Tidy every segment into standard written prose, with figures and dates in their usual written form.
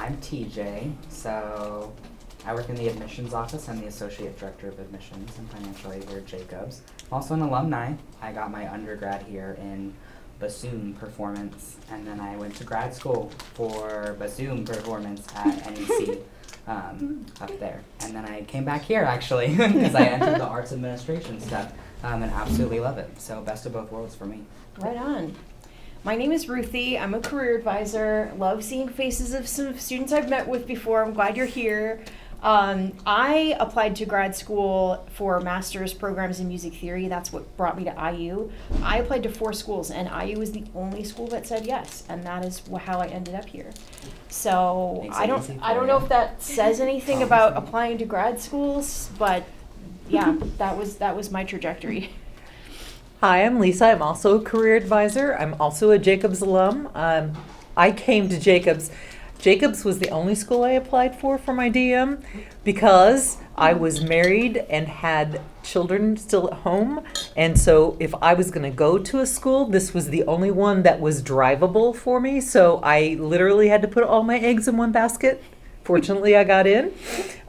I'm TJ, so I work in the admissions office. I'm the Associate Director of Admissions and Financial Aid here at Jacobs. I'm also an alumni. I got my undergrad here in bassoon performance, and then I went to grad school for bassoon performance at NEC up there. And then I came back here, actually, because I entered the arts administration stuff and absolutely love it. So best of both worlds for me. Right on. My name is Ruthie. I'm a career advisor. Love seeing faces of some students I've met with before. I'm glad you're here. I applied to grad school for master's programs in music theory. That's what brought me to IU. I applied to 4 schools, and IU was the only school that said yes, and that is how I ended up here. So I don't know if that says anything about applying to grad schools, but yeah, that was my trajectory. Hi, I'm Lisa. I'm also a career advisor. I'm also a Jacobs alum. I came to Jacobs. Jacobs was the only school I applied for my DM because I was married and had children still at home. And so if I was going to go to a school, this was the only one that was drivable for me. So I literally had to put all my eggs in one basket. Fortunately, I got in,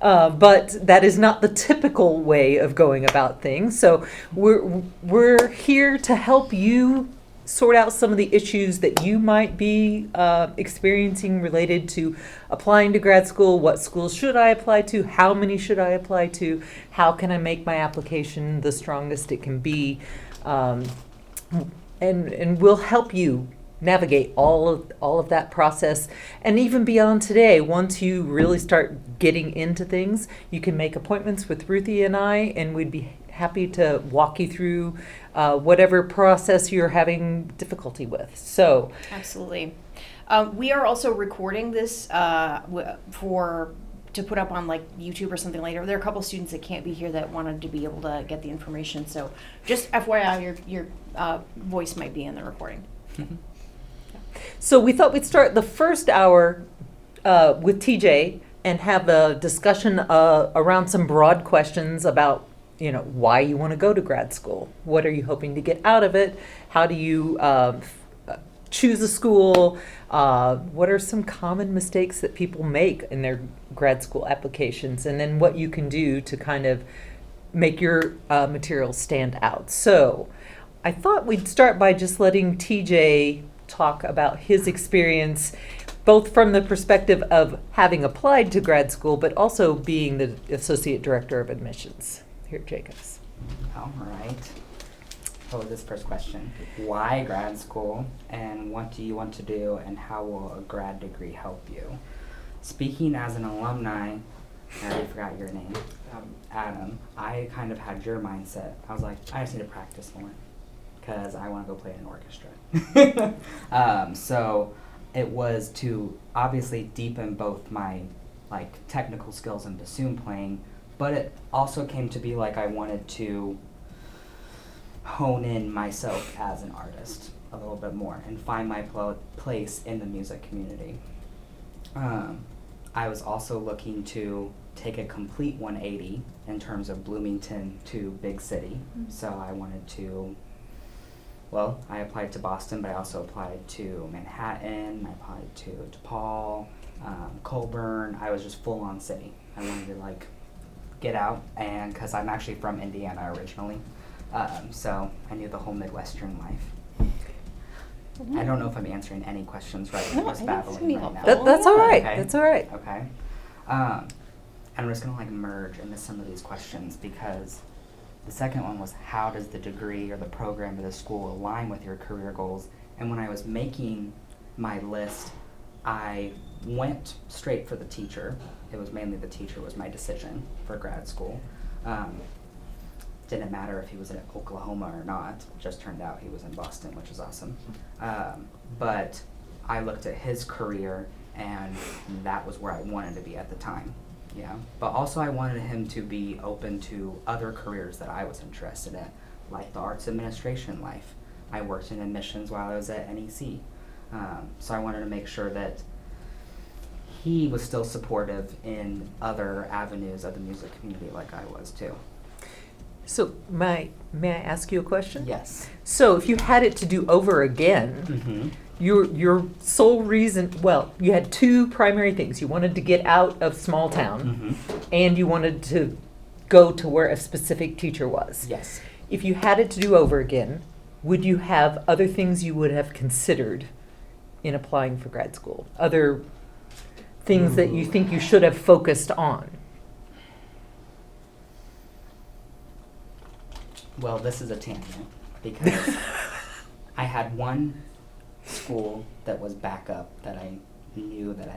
but that is not the typical way of going about things. So we're here to help you sort out some of the issues that you might be experiencing related to applying to grad school. What schools should I apply to? How many should I apply to? How can I make my application the strongest it can be? And we'll help you navigate all of that process, and even beyond today. Once you really start getting into things, you can make appointments with Ruthie and I, and we'd be happy to walk you through whatever process you're having difficulty with. So absolutely. We are also recording this to put up on like YouTube or something later. There are a couple students that can't be here that wanted to be able to get the information, so just FYI, your voice might be in the recording. So we thought we'd start the first hour with TJ and have a discussion around some broad questions about, why you want to go to grad school. What are you hoping to get out of it? How do you choose a school? What are some common mistakes that people make in their grad school applications? And then what you can do to kind of make your material stand out. So I thought we'd start by just letting TJ talk about his experience, both from the perspective of having applied to grad school, but also being the Associate Director of Admissions here at Jacobs. All right. So this first question, why grad school, and what do you want to do, and how will a grad degree help you? Speaking as an alumni, I already forgot your name, Adam, I kind of had your mindset. I was like, I just need to practice more because I want to go play in an orchestra. So it was to obviously deepen both my technical skills in bassoon playing, but it also came to be like I wanted to hone in myself as an artist a little bit more and find my place in the music community. I was also looking to take a complete 180 in terms of Bloomington to big city. So I wanted to, I applied to Boston, but I also applied to Manhattan, I applied to DePaul, Colburn. I was just full on city. I wanted to get out, and because I'm actually from Indiana originally, so I knew the whole Midwestern life. I don't know if I'm answering any questions right. No, I'm just babbling right now. That's all right. Okay. That's all right. Okay. And I'm just gonna merge into some of these questions because the second one was, how does the degree or the program or the school align with your career goals? And when I was making my list, I went straight for the teacher. It was mainly the teacher was my decision for grad school. Didn't matter if he was in Oklahoma or not. Just turned out he was in Boston, which is awesome. But I looked at his career, and that was where I wanted to be at the time. Yeah, but also I wanted him to be open to other careers that I was interested in, like the arts administration life. I worked in admissions while I was at NEC. So I wanted to make sure that he was still supportive in other avenues of the music community like I was too. So may I ask you a question? Yes. So if you had it to do over again, Mm-hmm. your sole reason, well, you had two primary things. You wanted to get out of small town, Mm-hmm. and you wanted to go to where a specific teacher was. Yes. If you had it to do over again, would you have other things you would have considered in applying for grad school? Other things that you think you should have focused on? Well, this is a tangent because I had one school that was backup that I knew that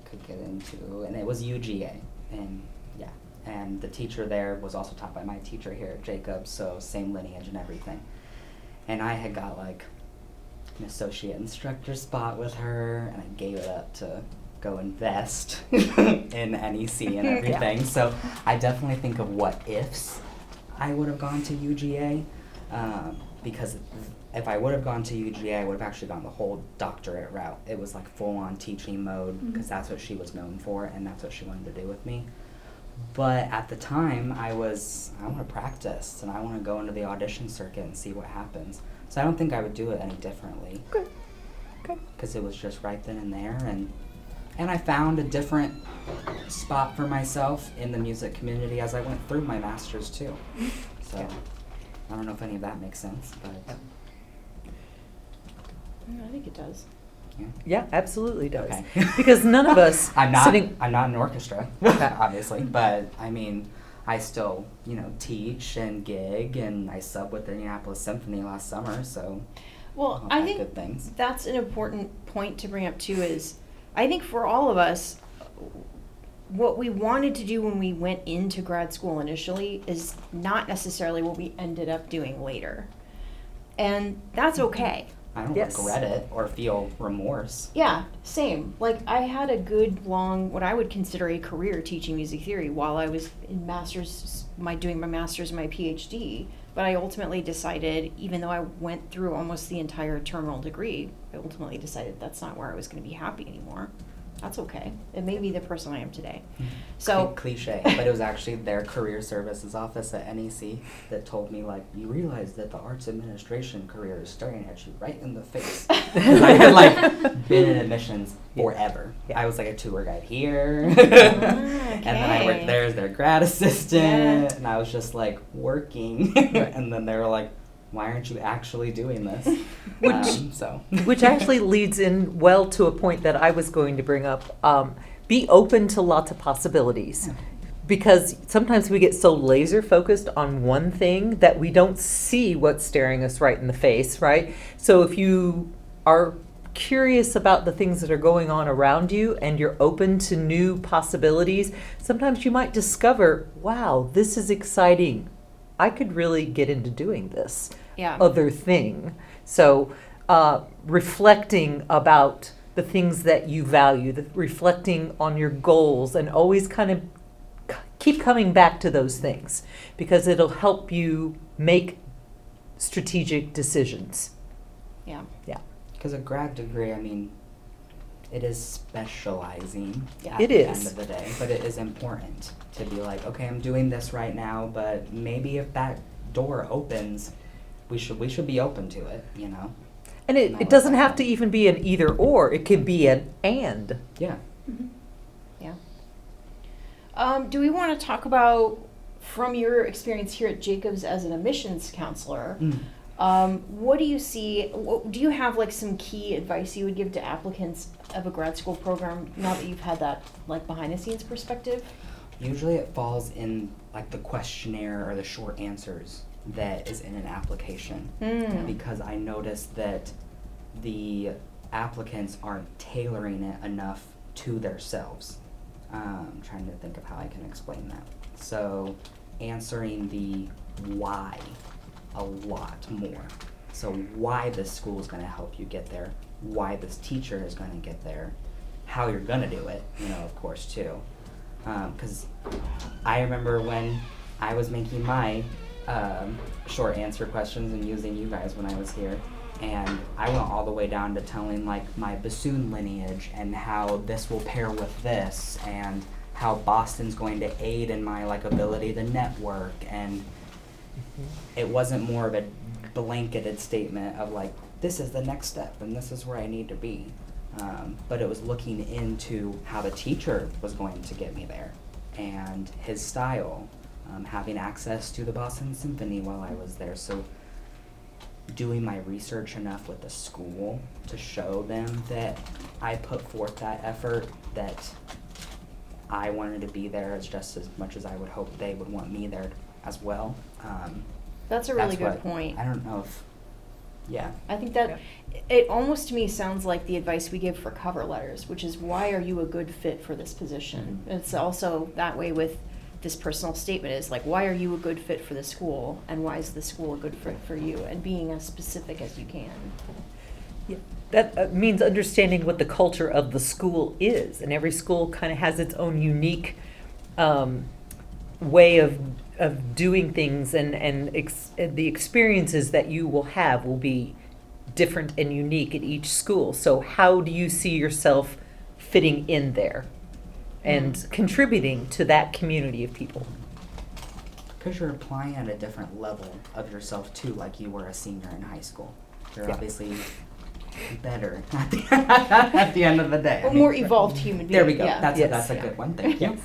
could get into, and it was UGA, and yeah, and the teacher there was also taught by my teacher here at Jacobs, so same lineage and everything. And I had got like an associate instructor spot with her, and I gave it up to go invest in NEC and everything. So I definitely think of what ifs I would have gone to UGA, because if I would have gone to UGA, I would have actually gone the whole doctorate route. It was like full-on teaching mode, because that's what she was known for, and that's what she wanted to do with me. But at the time, I want to practice, and I want to go into the audition circuit and see what happens. So I don't think I would do it any differently. Okay. Okay. Because it was just right then and there, and I found a different spot for myself in the music community as I went through my master's too. So I don't know if any of that makes sense, but I think it does. yeah. Yeah, absolutely does. Okay. Because none of us I'm not sitting. in an orchestra, obviously, but I mean, I still, teach and gig, and I sub with the Indianapolis Symphony last summer, so Well, all I that think good things. that's an important point to bring up too. Is I think for all of us, what we wanted to do when we went into grad school initially is not necessarily what we ended up doing later, and that's okay. I don't Yes. regret it or feel remorse. Yeah, same. Like, I had a good long, what I would consider a career teaching music theory while I was in doing my master's and my PhD. But I ultimately decided, even though I went through almost the entire terminal degree, I ultimately decided that's not where I was going to be happy anymore. That's okay. It may be the person I am today. So Cliche, but it was actually their career services office at NEC that told me, like, you realize that the arts administration career is staring at you right in the face. 'Cause I had been in admissions forever. Yeah. I was like a tour guide here, okay. and then I worked there as their grad assistant, and I was just like working, and then they were like, why aren't you actually doing this? Which actually leads in well to a point that I was going to bring up. Be open to lots of possibilities. Because sometimes we get so laser focused on one thing that we don't see what's staring us right in the face, right? So if you are curious about the things that are going on around you and you're open to new possibilities, sometimes you might discover, wow, this is exciting. I could really get into doing this other thing. So reflecting about the things that you value, reflecting on your goals, and always kind of keep coming back to those things, because it'll help you make strategic decisions. Yeah. Yeah. Because a grad degree, I mean, it is specializing at It the is. end of the day, but it is important to be like, okay, I'm doing this right now, but maybe if that door opens, we should be open to it, And it doesn't have to even be an either or, it can be an and. Yeah. Mm-hmm. Yeah. Do we want to talk about, from your experience here at Jacobs as an admissions counselor, what do you see, do you have like some key advice you would give to applicants of a grad school program now that you've had that like behind the scenes perspective? Usually it falls in like the questionnaire or the short answers that is in an application, because I noticed that the applicants aren't tailoring it enough to themselves. I'm trying to think of how I can explain that. So answering the why a lot more. So why this school is going to help you get there, why this teacher is going to get there, how you're going to do it, of course, too. Because I remember when I was making my short answer questions and using you guys when I was here, and I went all the way down to telling like my bassoon lineage and how this will pair with this, and how Boston's going to aid in my like ability to network, and It wasn't more of a blanketed statement of like, this is the next step and this is where I need to be. But it was looking into how the teacher was going to get me there and his style, having access to the Boston Symphony while I was there. So doing my research enough with the school to show them that I put forth that effort, that I wanted to be there as just as much as I would hope they would want me there as well. That's a really good what- point. I don't know if, yeah. I think that it almost to me sounds like the advice we give for cover letters, which is why are you a good fit for this position? Mhm. It's also that way with this personal statement is like, why are you a good fit for the school and why is the school a good fit for you? And being as specific as you can. Yeah, that means understanding what the culture of the school is, and every school kind of has its own unique way of doing things, and the experiences that you will have will be different and unique at each school. So how do you see yourself fitting in there and contributing to that community of people? Because you're applying at a different level of yourself too, like you were a senior in high school. You're Yeah. obviously better at the end of the day. A more evolved human being. There we go. Yeah. That's Yes. that's a Yeah. good one. Thank you.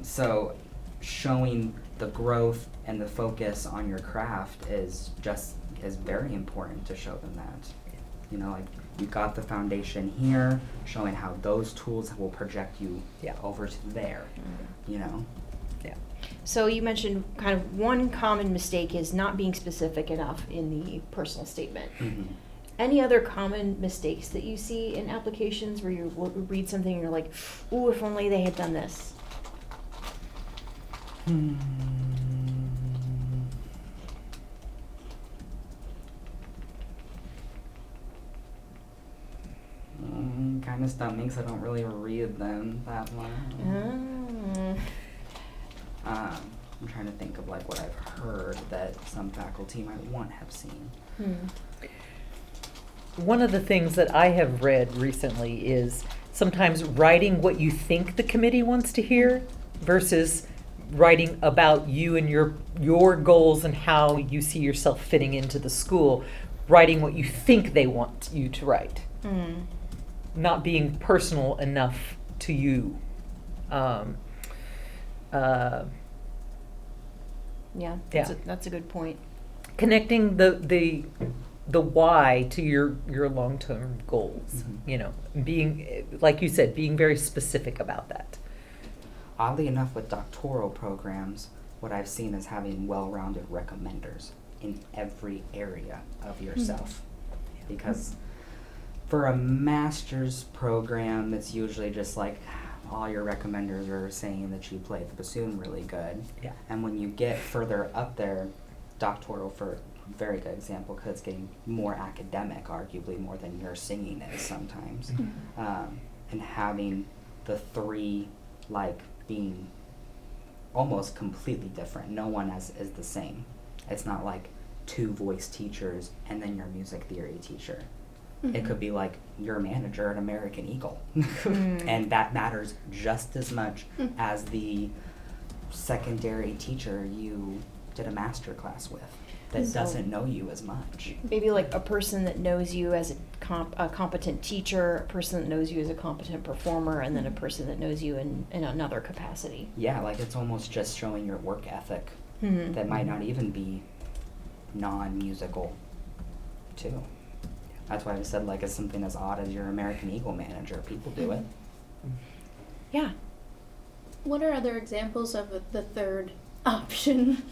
So showing the growth and the focus on your craft is very important to show them that. You know, like you got the foundation here, showing how those tools will project you over to there. You know. Yeah. So you mentioned kind of one common mistake is not being specific enough in the personal statement. Mm-hmm. Any other common mistakes that you see in applications where you read something and you're like, ooh, if only they had done this? Kind of stomachs. I don't really read them that much. I'm trying to think of like what I've heard that some faculty might want have seen. One of the things that I have read recently is sometimes writing what you think the committee wants to hear versus writing about you and your goals and how you see yourself fitting into the school, writing what you think they want you to write. Not being personal enough to you. Yeah, that's a good point. Connecting the why to your long-term goals, Mhm. you know, being, like you said, being very specific about that. Oddly enough, with doctoral programs, what I've seen is having well-rounded recommenders in every area of yourself. Because for a master's program, it's usually just like all your recommenders are saying that you played the bassoon really good. Yeah. And when you get further up there, doctoral for a very good example, because it's getting more academic, arguably more than your singing is sometimes. And having the three like being almost completely different. No one is the same. It's not like two voice teachers and then your music theory teacher. It could be like your manager at American Eagle. And that matters just as much as the secondary teacher you did a master class with that doesn't know you as much. Maybe like a person that knows you as a competent teacher, a person that knows you as a competent performer, and then a person that knows you in another capacity. Yeah, like it's almost just showing your work ethic that might not even be non-musical too. That's why I said like it's something as odd as your American Eagle manager. People do it. Yeah. What are other examples of the third option?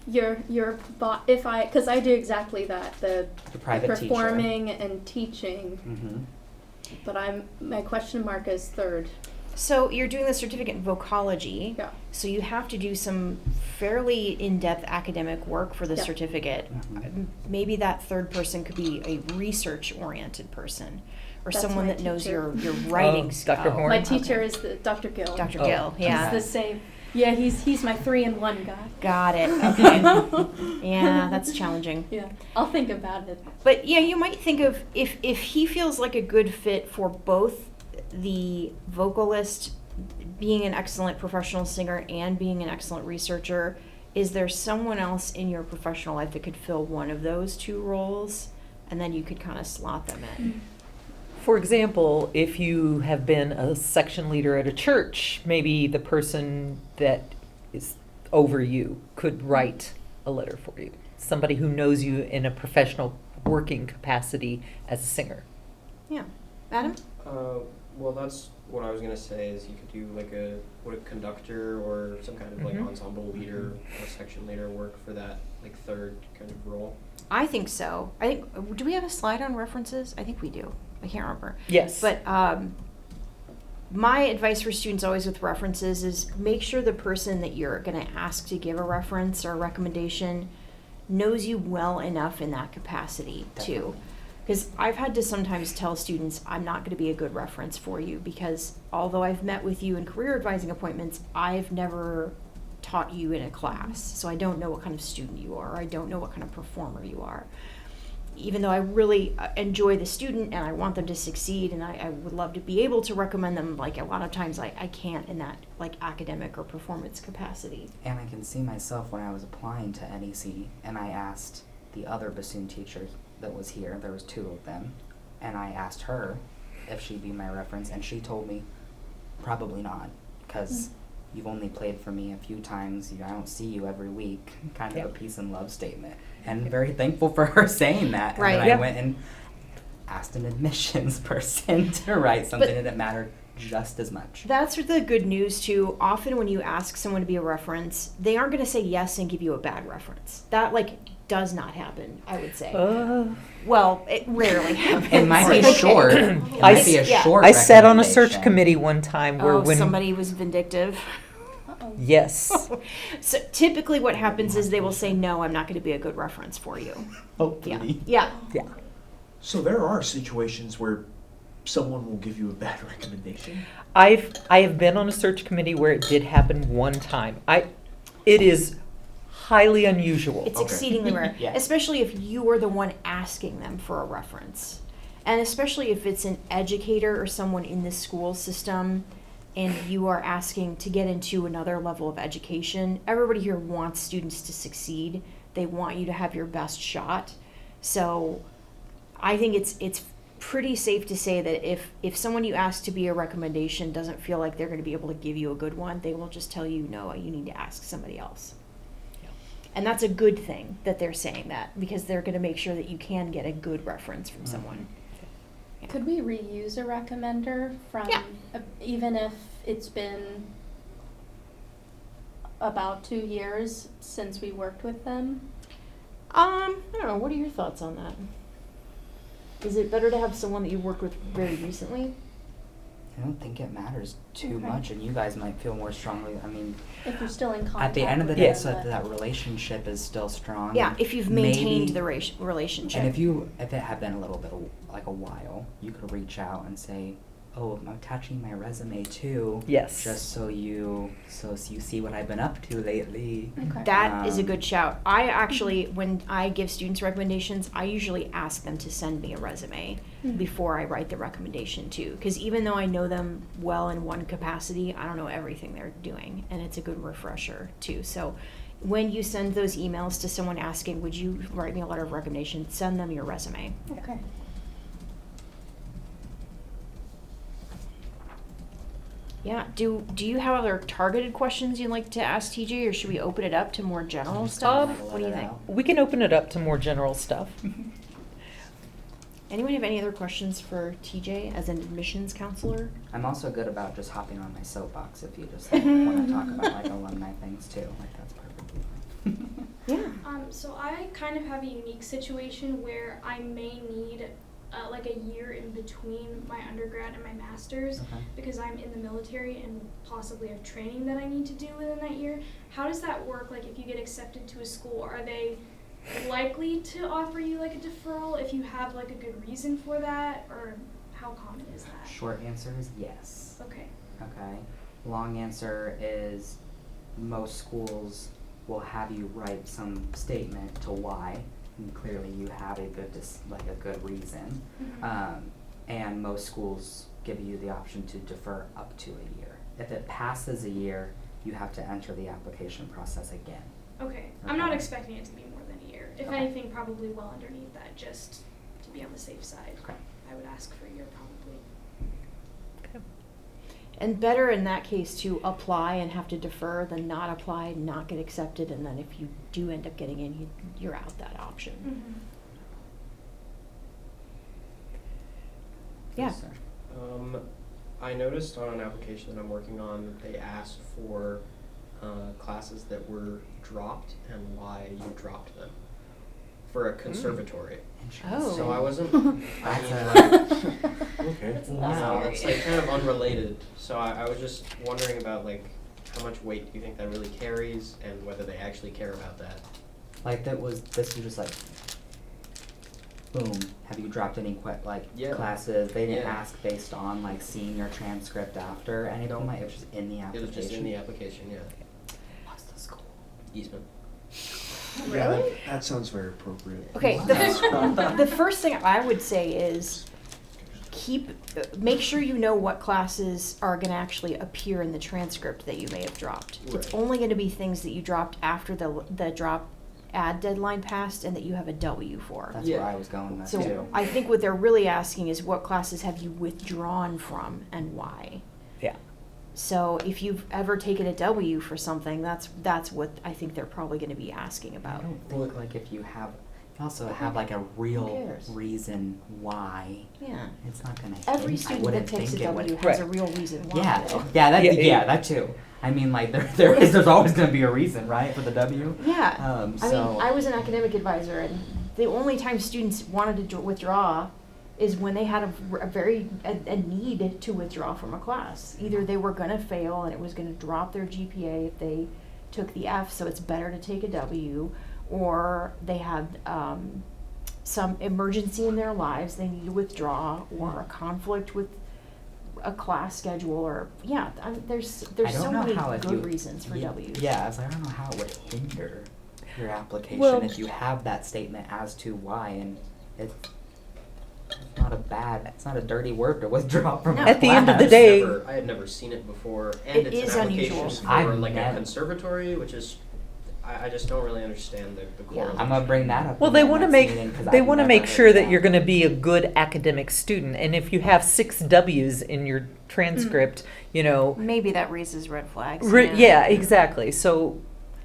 Because I do exactly that, the private performing and teaching, teacher. but my question mark is third. So you're doing the certificate in vocology. Yeah. So you have to do some fairly in-depth academic work for the Yeah. certificate. Mhm. Maybe that third person could be a research-oriented person, or That's someone my that knows teacher. your writing. Dr. Horn? My teacher is Dr. Gill. Dr. Oh. Gill. Yeah. He's the same. Yeah, he's my 3-in-1 guy. Got it. Okay. Yeah, that's challenging. Yeah, I'll think about it. But yeah, you might think of if he feels like a good fit for both the vocalist being an excellent professional singer and being an excellent researcher, is there someone else in your professional life that could fill one of those two roles? And then you could kind of slot them in. For example, if you have been a section leader at a church, maybe the person that is over you could write a letter for you. Somebody who knows you in a professional working capacity as a singer. Yeah. Adam? Well, that's what I was gonna say. Is you could do like a conductor or some kind of like Mhm. ensemble leader or section leader work for that like third kind of role. I think so. I think, do we have a slide on references? I think we do. I can't remember. Yes. But my advice for students always with references is make sure the person that you're going to ask to give a reference or a recommendation knows you well enough in that capacity too. Because I've had to sometimes tell students, I'm not going to be a good reference for you because although I've met with you in career advising appointments, I've never taught you in a class. So I don't know what kind of student you are. I don't know what kind of performer you are. Even though I really enjoy the student and I want them to succeed and I would love to be able to recommend them, like a lot of times I can't in that like academic or performance capacity. And I can see myself when I was applying to NEC and I asked the other bassoon teacher that was here, there was 2 of them, and I asked her if she'd be my reference and she told me probably not because you've only played for me a few times, I don't see you every week, kind of Yep. a peace and love statement. And I'm very thankful for her saying that. Right. And then Yep. I went and asked an admissions person to write something that mattered just as much. That's the good news too. Often when you ask someone to be a reference, they aren't going to say yes and give you a bad reference. That does not happen, I would say. Well, it rarely happens. It might be Okay. short. It I might be a yeah. short I sat on a search recommendation. committee one time where when Somebody was vindictive. yes, So typically what happens is they will say, no, I'm not going to be a good reference for you. Hopefully. Yeah. yeah. So there are situations where someone will give you a bad recommendation. I have been on a search committee where it did happen one time. It is highly unusual. It's Okay. exceedingly rare, Yeah. especially if you are the one asking them for a reference. And especially if it's an educator or someone in the school system and you are asking to get into another level of education. Everybody here wants students to succeed. They want you to have your best shot. So I think it's pretty safe to say that if someone you ask to be a recommendation doesn't feel like they're going to be able to give you a good one, they will just tell you, no, you need to ask somebody else. And that's a good thing that they're saying that because they're going to make sure that you can get a good reference from someone. Could we reuse a recommender from, Yeah. even if it's been about 2 years since we worked with them? I don't know. What are your thoughts on that? Is it better to have someone that you worked with very recently? I don't think it matters too Okay. much, and you guys might feel more strongly. I mean, If you're still in contact at the end of the with day, them, so but- that relationship is still strong. Yeah, if you've maintained Maybe- the relationship. And if it had been a little bit like a while, you could reach out and say, "Oh, I'm attaching my resume too." Yes. Just so you see what I've been up to lately. Okay. That is a Um, good shout. I actually, when I give students recommendations, I usually ask them to send me a resume Mhm. before I write the recommendation too. Because even though I know them well in one capacity, I don't know everything they're doing, and it's a good refresher too. So when you send those emails to someone asking, would you write me a letter of recommendation, send them your resume. Okay. Yeah. Do you have other targeted questions you'd like to ask TJ, or should we open it up to more general stuff? Let What do you it think? out. We can open it up to more general stuff. Anyone have any other questions for TJ as an admissions counselor? I'm also good about just hopping on my soapbox if you just want to talk about like alumni things too. Like that's perfectly fine. Yeah. So I kind of have a unique situation where I may need like a year in between my undergrad and my master's Okay. because I'm in the military and possibly have training that I need to do within that year. How does that work? Like if you get accepted to a school, are they likely to offer you like a deferral if you have like a good reason for that, or how common is that? Short answer is yes. Okay. Okay. Long answer is most schools will have you write some statement to why. And clearly you have a good reason. Mhm. And most schools give you the option to defer up to a year. If it passes a year, you have to enter the application process again. Okay. I'm not Okay. expecting it to be more than a year. If Okay. anything, probably well underneath that, just to be on the safe side. Okay. I would ask for a year probably. And better in that case to apply and have to defer than not apply, not get accepted, and then if you do end up getting in, you're out that option. Mm-hmm. Yeah. Yes, sir. I noticed on an application that I'm working on that they asked for classes that were dropped and why you dropped them for a conservatory. Oh. So I wasn't. That's Okay. It's like kind of unrelated. So I was just wondering about like how much weight do you think that really carries, and whether they actually care about that. Like this was just like, boom, have you dropped any Yeah. classes? They didn't Yeah. ask based on like seeing your transcript after anything, Nope. like it was just in the It application. was just in the application, yeah. What's the school? Eastman. Yeah, that sounds very appropriate. Okay, the first thing I would say is make sure you know what classes are going to actually appear in the transcript that you may have dropped. It's Right. only going to be things that you dropped after the drop ad deadline passed and that you have a W for. That's Yeah. where I was going with So too. I think what they're really asking is what classes have you withdrawn from and why. Yeah. So if you've ever taken a W for something, that's what I think they're probably going to be asking I about. don't think like if you also have like a real cares? reason why, Yeah. it's not gonna. Every I student that wouldn't takes a think it would. W has a Right. real reason why. Yeah, though. Yeah, that too. I mean, like there's always gonna be a reason, right, for the W. Yeah. I So mean, I was an academic advisor, and the only time students wanted to withdraw is when they had a need to withdraw from a class. Either they were going to fail and it was going to drop their GPA if they took the F, so it's better to take a W, or they had some emergency in their lives, they need to withdraw, or a conflict with a class schedule, or there's I don't so know many how if good you- reasons for W's. Yeah, I was like, I don't know how it would hinder your application Well- if you have that statement as to why, and it's it's not a dirty word to withdraw from. No. a At the end of the class. day- I had never seen it before, and It it's is an application unusual. for I've like never- a conservatory, which is I just don't really understand the core. Yeah. I'm gonna bring that up. Well, in they the want to next make meeting, 'cause they I've want to never make heard sure that that. you're going to be a good academic student, and if you have 6 W's in your transcript, you know, Maybe that raises red flags. yeah, exactly. So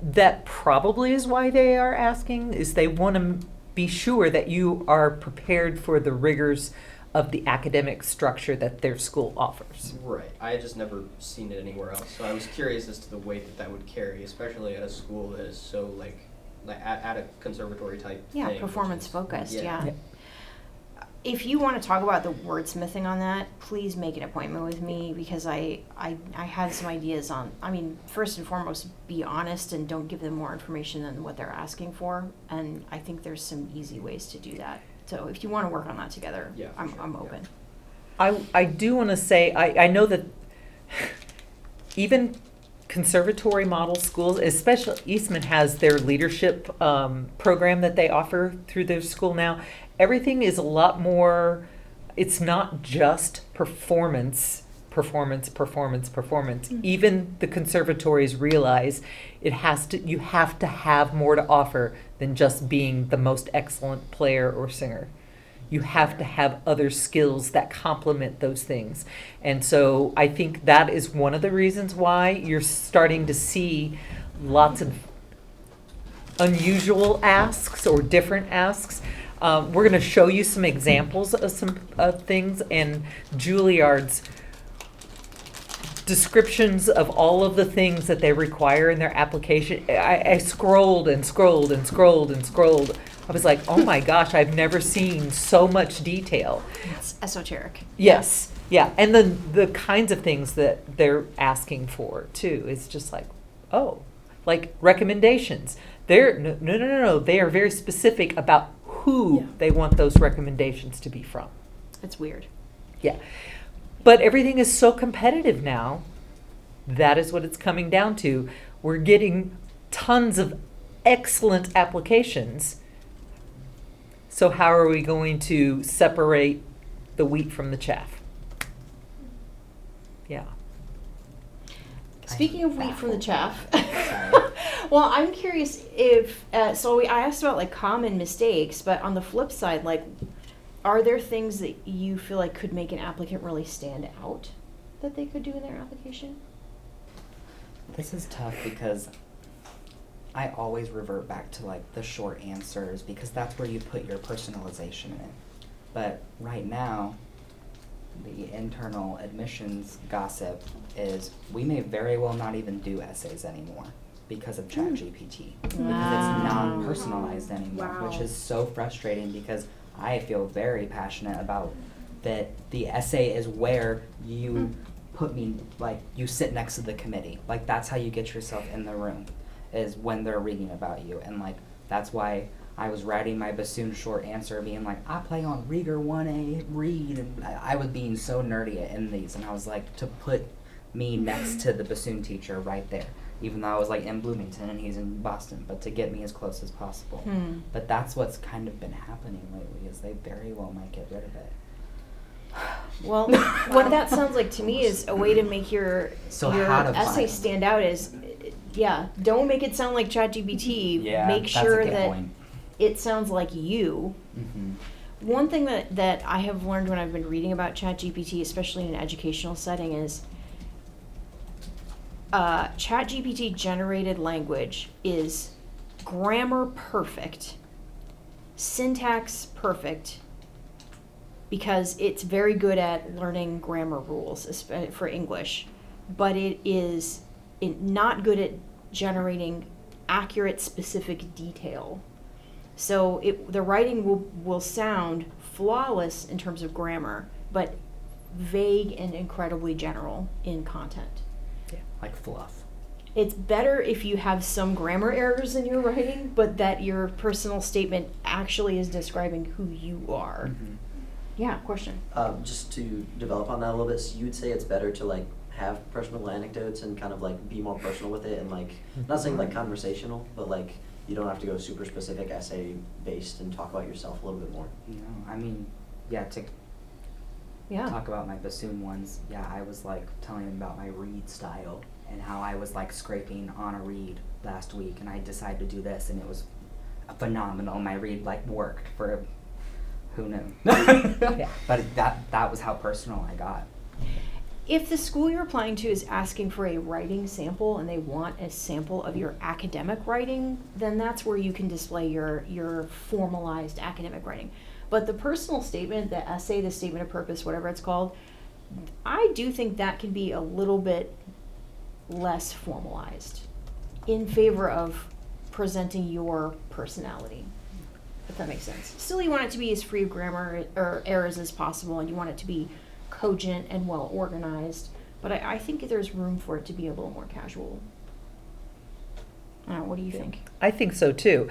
that probably is why they are asking. Is they want to be sure that you are prepared for the rigors of the academic structure that their school offers. Right. I had just never seen it anywhere else, so I was curious as to the weight that would carry, especially at a school that is so like at a conservatory type Yeah, thing. which performance is- focused, Yeah. yeah. If you want to talk about the wordsmithing on that, please make an appointment with me, because I had some ideas on, I mean, first and foremost, be honest and don't give them more information than what they're asking for. And I think there's some easy ways to do that. So if you want to work on that together, Yeah, for I'm sure, yeah. open. I do want to say, I know that even conservatory model schools, especially Eastman has their leadership program that they offer through their school now. Everything is a lot more, it's not just performance. Even the conservatories realize you have to have more to offer than just being the most excellent player or singer. You have to have other skills that complement those things. And so I think that is one of the reasons why you're starting to see lots of unusual asks or different asks. We're going to show you some examples of things, and Juilliard's descriptions of all of the things that they require in their application. I scrolled and scrolled and scrolled and scrolled. I was like, oh my gosh, I've never seen so much detail. It's esoteric. Yes, yeah, and then the kinds of things that they're asking for too is just like, oh, like recommendations. No. They are very specific about who they want those recommendations to be from. It's weird. Yeah, but everything is so competitive now. That is what it's coming down to. We're getting tons of excellent applications. So how are we going to separate the wheat from the chaff? Yeah. Speaking of wheat from the chaff, Sorry. Well, I'm curious if, I asked about like common mistakes, but on the flip side, like, are there things that you feel like could make an applicant really stand out that they could do in their application? This is tough because I always revert back to like the short answers because that's where you put your personalization in it. But right now, the internal admissions gossip is we may very well not even do essays anymore because of ChatGPT. Because it's not personalized anymore, which is so frustrating because I feel very passionate about that the essay is where you put me, like you sit next to the committee. Like that's how you get yourself in the room, is when they're reading about you. And like that's why I was writing my bassoon short answer being like, I play on Rieger 1A reed, and I was being so nerdy in these, and I was like, to put me next to the bassoon teacher right there, even though I was like in Bloomington and he's in Boston, but to get me as close as possible. But that's what's kind of been happening lately, is they very well might get rid of it. Well, what that sounds like to me is a way to make your essay stand out is, don't make it sound like ChatGPT. Yeah, make that's sure a good that point. it sounds like you. One thing that I have learned when I've been reading about ChatGPT, especially in an educational setting, is ChatGPT generated language is grammar perfect, syntax perfect, because it's very good at learning grammar rules for English, but it is not good at generating accurate, specific detail. So the writing will sound flawless in terms of grammar, but vague and incredibly general in content. Yeah, like fluff. It's better if you have some grammar errors in your writing, but that your personal statement actually is describing who you are. Yeah, question. Just to develop on that a little bit, so you would say it's better to like have personal anecdotes and kind of like be more personal with it, and like not saying like conversational, but like you don't have to go super specific essay based and talk about yourself a little bit more. No, I mean, to talk about my bassoon ones, I was like telling him about my reed style and how I was like scraping on a reed last week, and I decided to do this, and it was phenomenal. My reed like worked for who knew. But that was how personal I got. If the school you're applying to is asking for a writing sample and they want a sample of your academic writing, then that's where you can display your formalized academic writing. But the personal statement, the essay, the statement of purpose, whatever it's called, I do think that can be a little bit less formalized in favor of presenting your personality, if that makes sense. Still, you want it to be as free of grammar or errors as possible, and you want it to be cogent and well organized, but I think there's room for it to be a little more casual. What do you think? I think so too.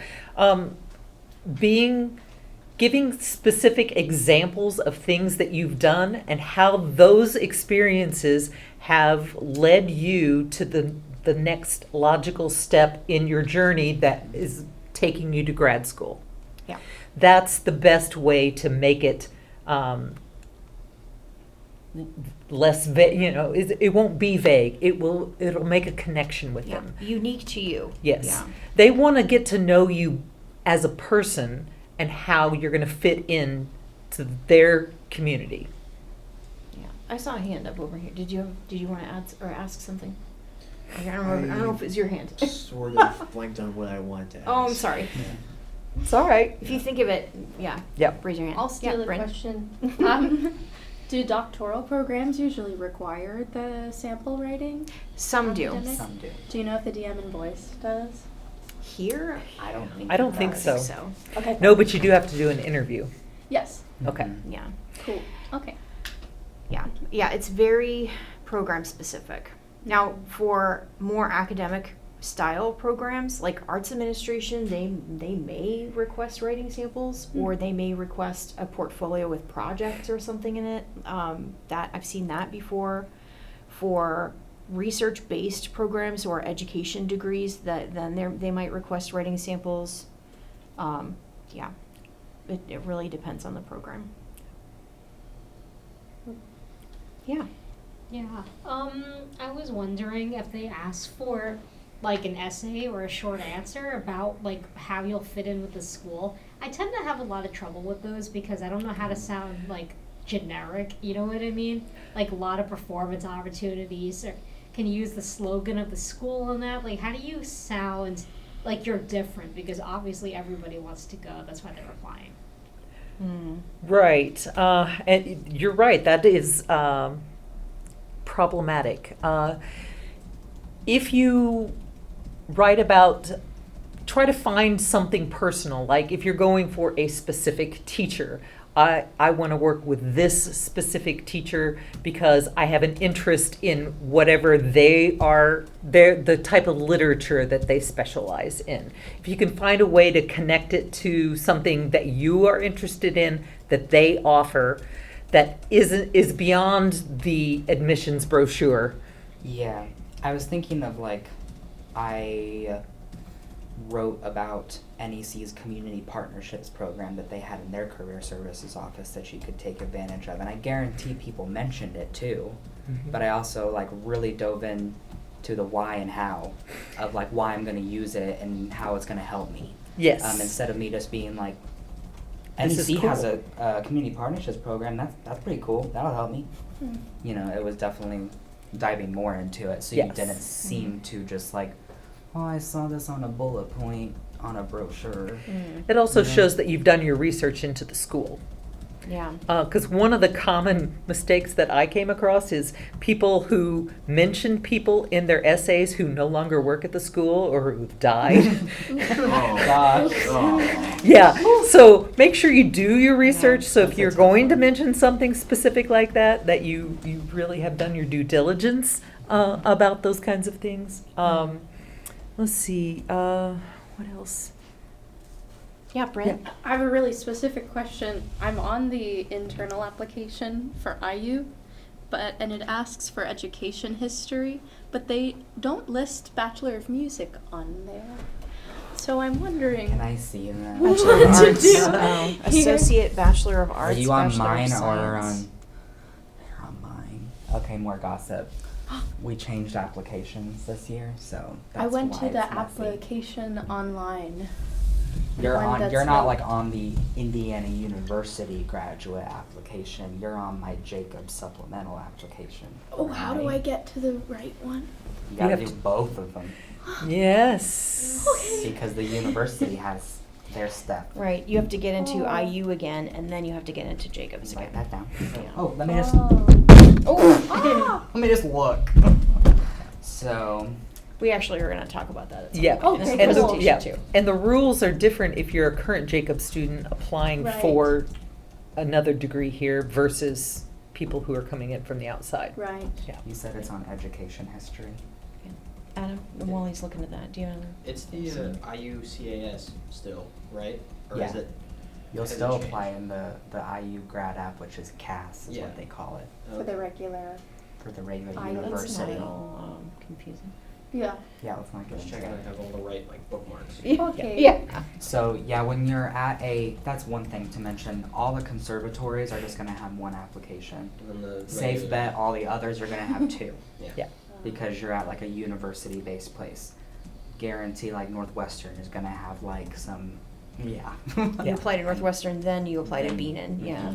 Giving specific examples of things that you've done and how those experiences have led you to the next logical step in your journey that is taking you to grad school. Yeah. That's the best way to make it less vague. It won't be vague. It'll make a connection with them. Unique to you. Yes. Yeah. They want to get to know you as a person and how you're going to fit in to their community. Yeah. I saw a hand up over here. Did you want to add or ask something? I don't know if it's your hand. Sort of blanked on what I wanted to ask. Oh, I'm sorry. It's all right. If you think of it, Yep. raise your hand. I'll steal the Bryn. question. Do doctoral programs usually require the sample writing? Some do. Academic? Some do. Do you know if the DM Invoice does? Here? I don't think. I don't it think does. so. Okay. No, but you do have to do an interview. Yes. Okay. Mhm. Yeah. Cool. Okay. Yeah, it's very program specific. Now, for more academic style programs like arts administration, they may request writing samples, or they may request a portfolio with projects or something in it. That I've seen that before. For research-based programs or education degrees, they might request writing samples. It really depends on the program. Yeah. Yeah. I was wondering if they ask for like an essay or a short answer about like how you'll fit in with the school, I tend to have a lot of trouble with those because I don't know how to sound like generic, you know what I mean? Like a lot of performance opportunities, or can you use the slogan of the school in that? Like how do you sound like you're different? Because obviously everybody wants to go, that's why they're applying. Right. And you're right, that is problematic. If you write about, try to find something personal, like if you're going for a specific teacher, I want to work with this specific teacher because I have an interest in whatever the type of literature that they specialize in. If you can find a way to connect it to something that you are interested in, that they offer, that is beyond the admissions brochure. Yeah, I was thinking of like, I wrote about NEC's community partnerships program that they had in their career services office that you could take advantage of, and I guarantee people mentioned it too. But I also like really dove in to the why and how of like why I'm going to use it and how it's going to help me. Yes. Instead of me just being like, This is NEC has cool. a community partnerships program. That's pretty cool. That'll help me. You know, it was definitely diving more into it, so you Yes. didn't seem to just like, oh, I saw this on a bullet point on a brochure. It also Yeah. shows that you've done your research into the school. Yeah. Because one of the common mistakes that I came across is people who mention people in their essays who no longer work at the school or who've died. Oh, Gosh. Oh. Yeah, so make sure you do your research. So if you're going to mention something specific like that, that you really have done your due diligence about those kinds of things. Let's see, what else? Yeah, Brent. I have a really specific question. I'm on the internal application for IU, and it asks for education history, but they don't list Bachelor of Music on there. So I'm wondering. Can I see that? Bachelor of What to Arts, do? Associate Bachelor of Are Arts. you on Bachelor of mine or Science. You're on mine. Okay, more gossip. We changed applications this year, so that's I went why to the it's messy. application online. You're one on. that's You're not like- like on the Indiana University graduate application. You're on my Jacob supplemental application. Oh, how do I right? get to the right one? You gotta have do to- both of them Yes. because the university has their step. Right, you have to get into Oh. IU again, and then you have to get into Jacobs Write again. that down. Yeah. Oh, let me just. Oh, Let me just look. So. we actually are going to talk about that. At some Yeah. point in this Okay, And the, cool. presentation yeah, too. and the rules are different if you're a current Jacob student applying Right. for another degree here versus people who are coming in from the outside. Right. Yeah. You said it's on education history. Adam, while he's looking at that, do you know? It's the IUCAS still, right? Or is Yeah. it? You'll has it still changed? apply in the IU grad app, which is CAS, is Yeah. what they call it, For the regular. for the regular IU. That's university. not all confusing. Yeah. Yeah, let's not get Just into checking I that. have all the right like bookmarks. Okay. Yeah. So yeah, when you're at that's one thing to mention. All the conservatories are just gonna have one application. And then the Safe regular- bet, all the others are gonna have two. Yeah. Yeah. Because you're at like a university-based place. Guarantee like Northwestern is gonna have like some, yeah. You apply to Northwestern, then you apply to Then- Beanan, yeah.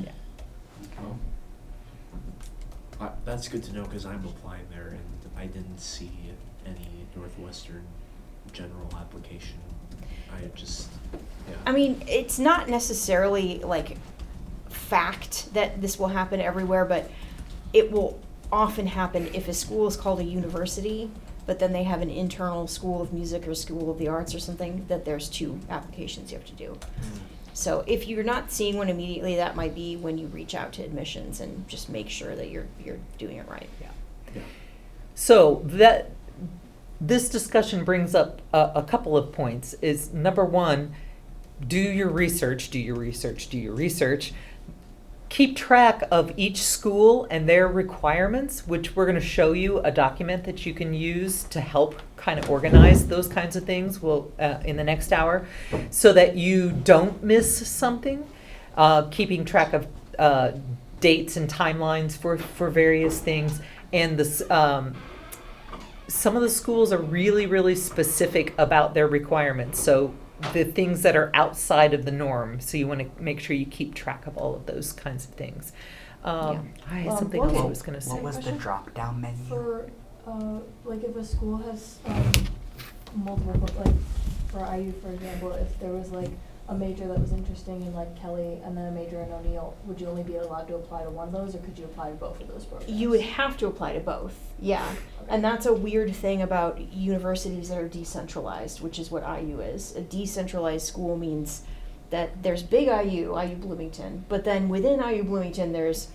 Okay. That's good to know because I'm applying there and I didn't see any Northwestern general application. I just, yeah. I mean, it's not necessarily like fact that this will happen everywhere, but it will often happen if a school is called a university, but then they have an internal school of music or school of the arts or something, that there's two applications you have to do. So if you're not seeing one immediately, that might be when you reach out to admissions and just make sure that you're doing it right. Yeah. So this discussion brings up a couple of points. Is number one, do your research, do your research, do your research. Keep track of each school and their requirements, which we're going to show you a document that you can use to help kind of organize those kinds of things in the next hour, so that you don't miss something. Keeping track of dates and timelines for various things, and this some of the schools are really, really specific about their requirements. So the things that are outside of the norm. So you want to make sure you keep track of all of those kinds of things. I had something else I was going to say. What was the drop down menu? For like if a school has multiple, like for IU for example, if there was like a major that was interesting in like Kelly and then a major in O'Neill, would you only be allowed to apply to one of those, or could you apply to both of those programs? You would have to apply to both, yeah. And that's a weird thing about universities that are decentralized, which is what IU is. A decentralized school means that there's big IU Bloomington, but then within IU Bloomington there's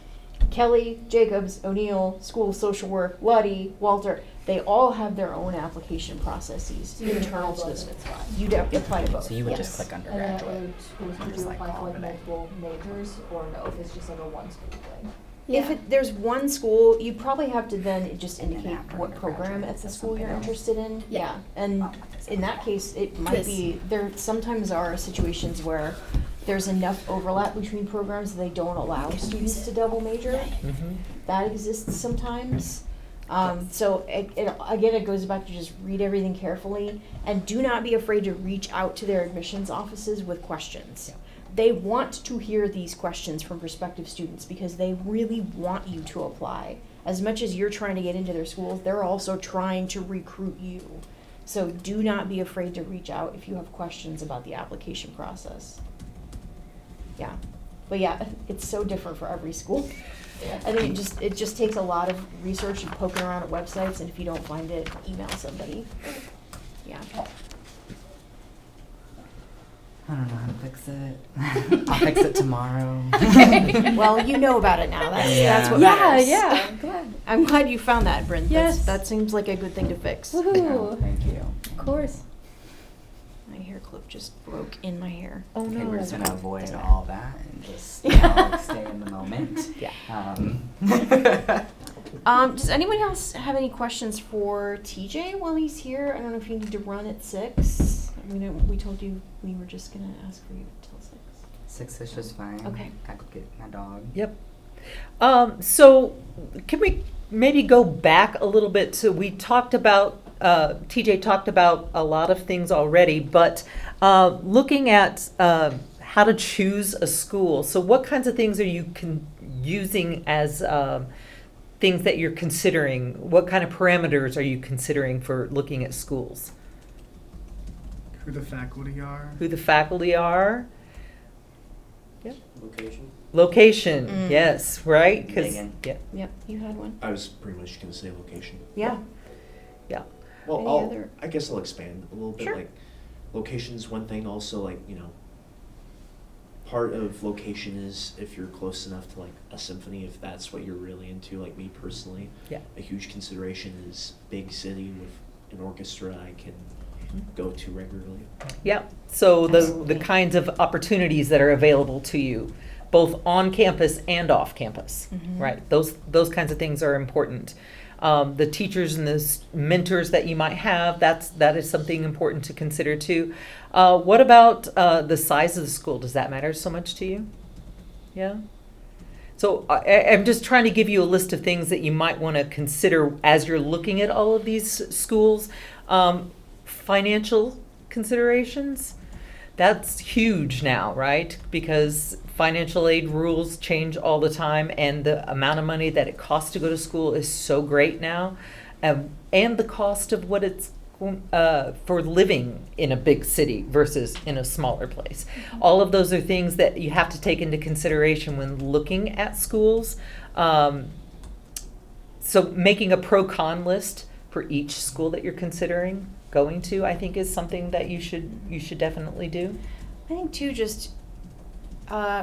Kelly, Jacobs, O'Neill, School of Social Work, Luddy, Walter. They all have their own application processes So you can internal apply to both them. if it's fine. You'd have to apply to both. So you would yes. just click And then undergraduate. schools, I'm could just you like apply for calling like it a- multiple majors, or no, if it's just like a one school thing? If there's one school, you probably have to then just And then indicate after what program undergraduate, at the that's school you're something else. interested in. Yeah. And Oh, in that case, it might Yes. be, there sometimes are situations where there's enough overlap between programs that they don't allow students to double major. Mhm. That exists sometimes. So again, it goes back to just read everything carefully and do not be afraid to reach out to their admissions offices with questions. Yeah. They want to hear these questions from prospective students because they really want you to apply. As much as you're trying to get into their schools, they're also trying to recruit you. So do not be afraid to reach out if you have questions about the application process. Yeah. But yeah, it's so different for every school. I think it just takes a lot of research and poking around at websites, and if you don't find it, email somebody. Yeah. I don't know how to fix it. I'll fix it tomorrow. Well, you know about it now. That's what Yeah, matters. yeah, I'm glad. I'm glad you found that, Bryn. Yes. That seems like a good thing to fix. Woohoo! Thank you. Of course. My hair clip just broke in my hair. Oh Okay, no. we're just gonna avoid That's all that and just stay in the moment. Yeah. Does anyone else have any questions for TJ while he's here? I don't know if you need to run at 6. We told you we were just gonna ask for you till 6. 6 is just fine. Okay. I could get my dog. Yep. So can we maybe go back a little bit to, we talked about, TJ talked about a lot of things already, but looking at how to choose a school. So what kinds of things are you using as things that you're considering? What kind of parameters are you considering for looking at schools? Who the faculty are. Who the faculty are? Location. Location, Mm. yes, right? 'Cause- Megan. yeah. Yep, you had one. I was pretty much going to say location. Yeah. Yeah. Well, Any I'll, other- I guess I'll expand a little bit. Sure. Like, location is one thing. Also, like, part of location is if you're close enough to like a symphony, if that's what you're really into. Like me personally, Yeah. a huge consideration is big city with an orchestra I can go to regularly. Yeah, so the Absolutely. kinds of opportunities that are available to you, both on campus and off campus, Mhm. right? Those kinds of things are important. The teachers and the mentors that you might have, that is something important to consider too. What about the size of the school? Does that matter so much to you? Yeah? So I'm just trying to give you a list of things that you might want to consider as you're looking at all of these schools. Financial considerations, that's huge now, right? Because financial aid rules change all the time, and the amount of money that it costs to go to school is so great now. And the cost of what it's for living in a big city versus in a smaller place. All of those are things that you have to take into consideration when looking at schools. So making a pro-con list for each school that you're considering going to, I think, is something that you should definitely do. I think too, just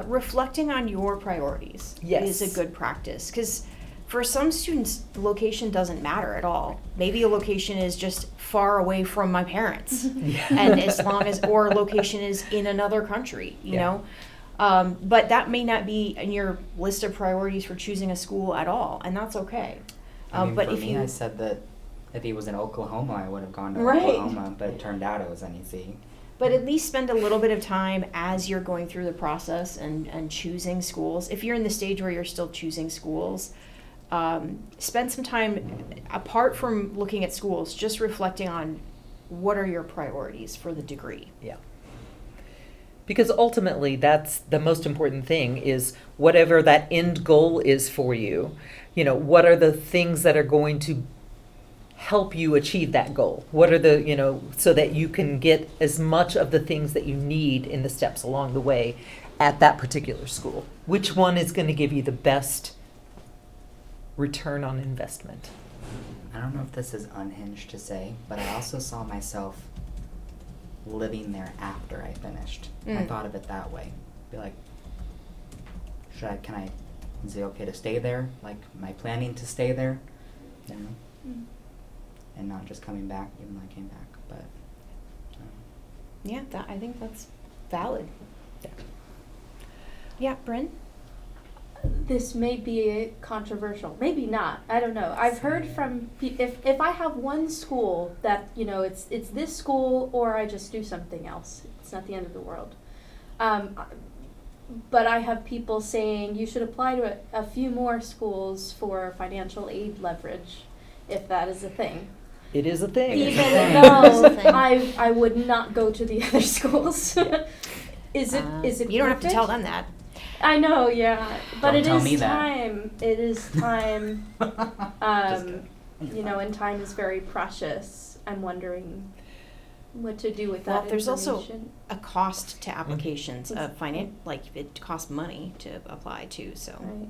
reflecting on your priorities Yes. is a good practice, because for some students, location doesn't matter at all. Maybe a location is just far away from my parents, and as long as, or location is in another country, you Yeah. know. But that may not be in your list of priorities for choosing a school at all, and that's okay. I mean, But for if me, you, I said that if he was in Oklahoma, I would have gone to Right. Oklahoma, but it turned out it was NEC. but at least spend a little bit of time as you're going through the process and choosing schools. If you're in the stage where you're still choosing schools, spend some time, apart from looking at schools, just reflecting on what are your priorities for the degree. Yeah. Because ultimately, that's the most important thing, is whatever that end goal is for you, what are the things that are going to help you achieve that goal? What are the, so that you can get as much of the things that you need in the steps along the way at that particular school? Which one is going to give you the best return on investment? I don't know if this is unhinged to say, but I also saw myself living there after I finished. I thought of it that way. Be like, is it okay to stay there? Like, am I planning to stay there? And not just coming back, even though I came back, but. Yeah, I think that's valid. Yeah, Bryn? This may be controversial, maybe not. I don't know. I've heard from if I have one school that it's this school, or I just do something else. It's not the end of the world. But I have people saying you should apply to a few more schools for financial aid leverage, if that is a thing. It is a thing. Even though I would not go to the other schools. Is it? You don't have to perfect? tell them that. I know, yeah, but Don't it tell is me that. time. It is time. And time is very precious. I'm wondering what to do with that. Well, there's also information. a cost to applications of it costs money to apply to, so. Right.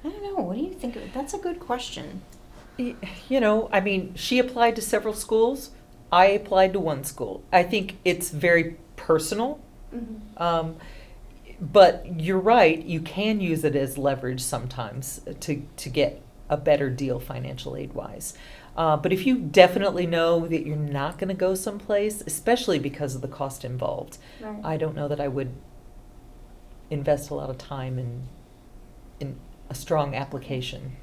I don't know, what do you think? That's a good question. She applied to several schools. I applied to one school. I think it's very personal. Mm-hmm. But you're right, you can use it as leverage sometimes to get a better deal financial aid wise. But if you definitely know that you're not going to go someplace, especially because of the cost involved, Right. I don't know that I would invest a lot of time in a strong application.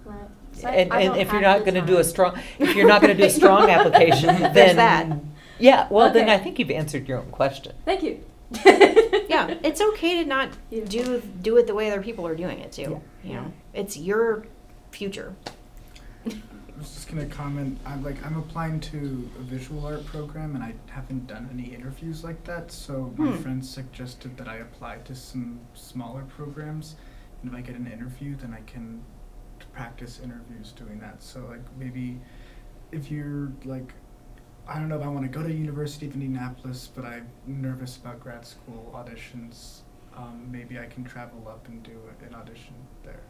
Right. So And I don't if you're have not the going to do time. if you're not going to do a strong application, then There's that. Yeah, well then Okay. I think you've answered your own question. Thank you. Yeah, it's okay to not Yeah. do it the way other people are doing it too. Yeah. It's your future. I was just gonna comment. I'm applying to a visual art program, and I haven't done any interviews like that. So my friend suggested that I apply to some smaller programs, and if I get an interview, then I can practice interviews doing that. So maybe if you're I don't know if I want to go to University of Indianapolis, but I'm nervous about grad school auditions. Maybe I can travel up and do an audition there.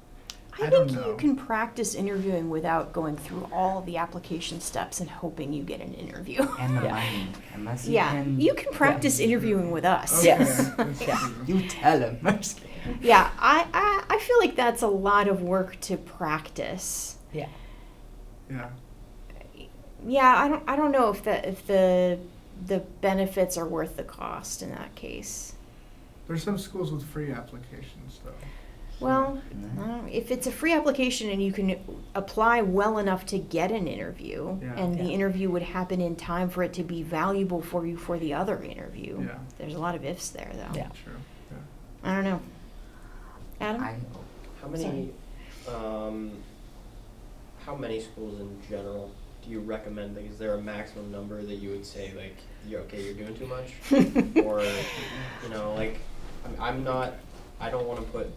I don't think know. you can practice interviewing without going through all of the application steps and hoping you get an interview. And the Yeah. money, unless you Yeah, can. you can practice interviewing with us. Okay, Yes. that's true. You tell him. I'm just kidding. Yeah, I feel like that's a lot of work to practice. Yeah. Yeah. Yeah, I don't know if the benefits are worth the cost in that case. There's some schools with free applications though. Well, if it's a free application and you can apply well enough to get an interview, Yeah. and the Yeah. interview would happen in time for it to be valuable for you for the other interview. Yeah. There's a lot of ifs there, though. Yeah. True. Yeah. I don't know. Adam? How many schools in general do you recommend? Is there a maximum number that you would say you're doing too much? Or I don't want to put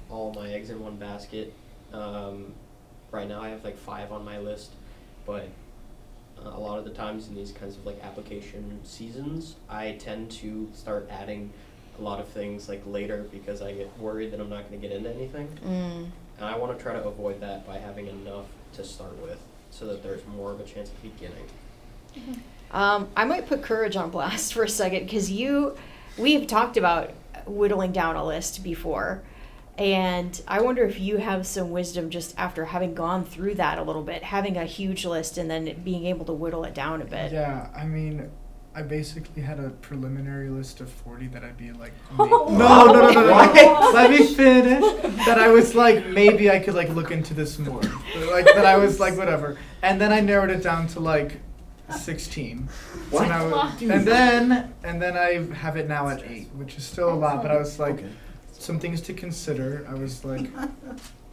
all my eggs in one basket. Right now I have 5 on my list, but a lot of the times in these kinds of application seasons, I tend to start adding a lot of things later because I get worried that I'm not going to get into anything. And I want to try to avoid that by having enough to start with so that there's more of a chance of beginning. I might put courage on blast for a second because we've talked about whittling down a list before, and I wonder if you have some wisdom just after having gone through that a little bit, having a huge list and then being able to whittle it down a bit. Yeah, I basically had a preliminary list of 40 that I'd be like, Oh. no. Let me finish. That I was maybe I could look into this more. That I was whatever. And then I narrowed it down to 16. What? So and then I have it now at 8, which is still a lot, but I was Okay. some things to consider. I was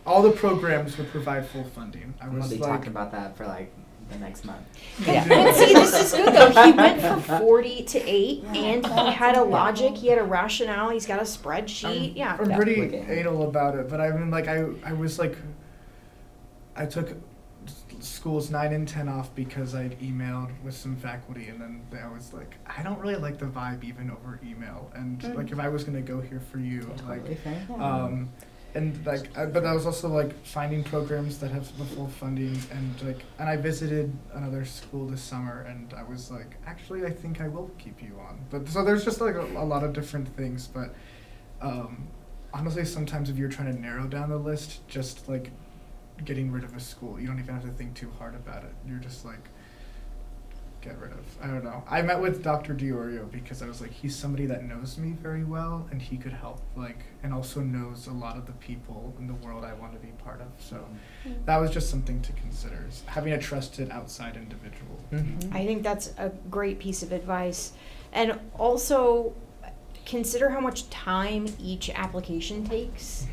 all the programs would provide full funding. I I'm gonna was be like, talking about that for like the next month. Yeah. But see, this is good though. He went from 40 to 8, and he had a logic, he had a rationale, he's got a spreadsheet. Yeah. I'm Yeah, pretty look at him. anal about it, but I mean, like, I was like, I took schools 9 and 10 off because I'd emailed with some faculty, and then I was like, I don't really like the vibe even over email, and like if I was gonna go here for you, like, Totally fair. and like, but I was also like finding programs that have the full funding, and I visited another school this summer, and I was like, actually, I think I will keep you on. But so there's just like a lot of different things, but honestly, sometimes if you're trying to narrow down the list, just like getting rid of a school, you don't even have to think too hard about it. You're just like, get rid of. I don't know. I met with Dr. Diorio because I was like, he's somebody that knows me very well, and he could help, like, and also knows a lot of the people in the world I want to be part of. So that was just something to consider, is having a trusted outside individual. I think that's a great piece of advice. And also consider how much time each application takes.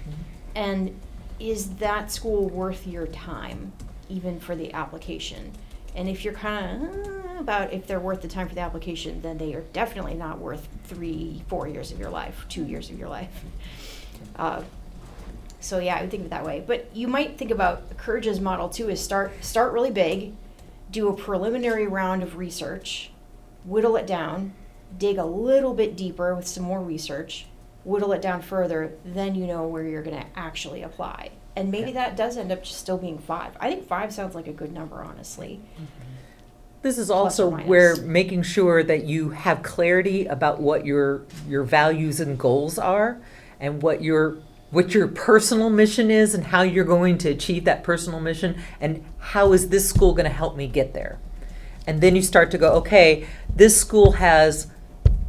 And is that school worth your time, even for the application? And if you're kind of about if they're worth the time for the application, then they are definitely not worth 3-4 years of your life, 2 years of your life. So yeah, I would think of it that way. But you might think about Courage's model too, is start really big, do a preliminary round of research, whittle it down, dig a little bit deeper with some more research, whittle it down further, then you know where you're going to actually apply. And maybe that does end up just still being 5. I think 5 sounds like a good number, honestly. This is Plus also or minus. where making sure that you have clarity about what your values and goals are, and what your personal mission is, and how you're going to achieve that personal mission, and how is this school going to help me get there. And then you start to go, okay, this school has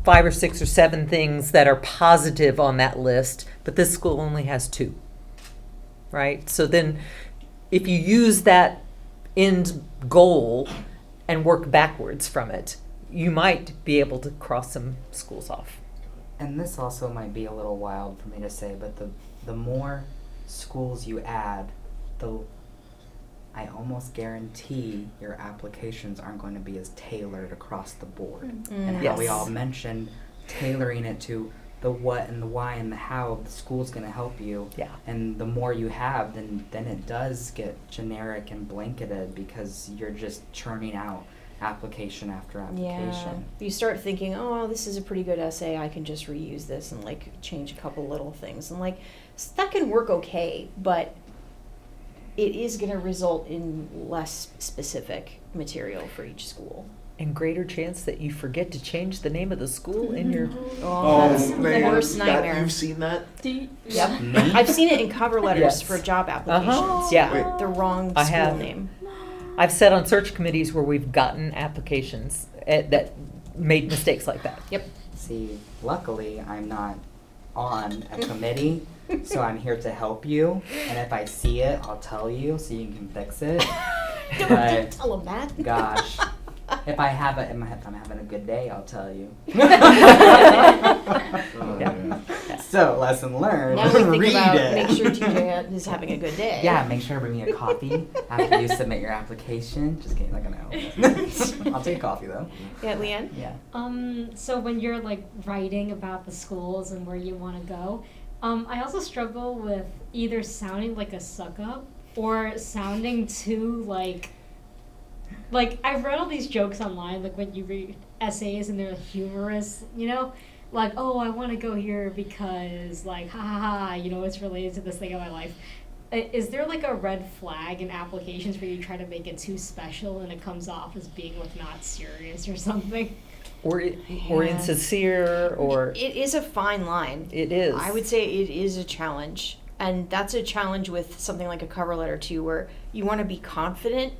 5 or 6 or 7 things that are positive on that list, but this school only has 2. Right? So then if you use that end goal and work backwards from it, you might be able to cross some schools off. And this also might be a little wild for me to say, but the more schools you add, I almost guarantee your applications aren't going to be as tailored across the board. And how we Yes. all mentioned tailoring it to the what and the why and the how the school's going to help you. Yeah. And the more you have, then it does get generic and blanketed, because you're just churning out application after application. You start thinking, oh, this is a pretty good essay, I can just reuse this and like change a couple little things. And like, that can work okay, but it is going to result in less specific material for each school. And greater chance that you forget to change the name of the school in your... Oh, that's the worst nightmare. You've seen that? Yep. Me? I've seen it in cover letters Yes. for job applications. Uh-huh. Yeah. The wrong I school have. name. I've sat on search committees where we've gotten applications that made mistakes like that. Yep. See, luckily, I'm not on a committee, so I'm here to help you. And if I see it, I'll tell you so you can fix it. Don't But, tell them that. gosh, if I'm having a good day, I'll tell you. Yeah. So, lesson learned. Now we think Read about it. make sure TJ is having a good day. Yeah, make sure to bring me a coffee after you submit your application. Just kidding, not gonna help. I'll take coffee though. Yeah, Leanne? Yeah. So when you're like writing about the schools and where you want to go, I also struggle with either sounding like a suck up or sounding too like I've read all these jokes online, like when you read essays and they're humorous, you know, like, oh, I want to go here because like, ha ha ha, you know, it's related to this thing in my life. Is there like a red flag in applications where you try to make it too special and it comes off as being like not serious or something? Or Yeah. insincere, or... It is a fine line. It is. I would say it is a challenge. And that's a challenge with something like a cover letter too, where you want to be confident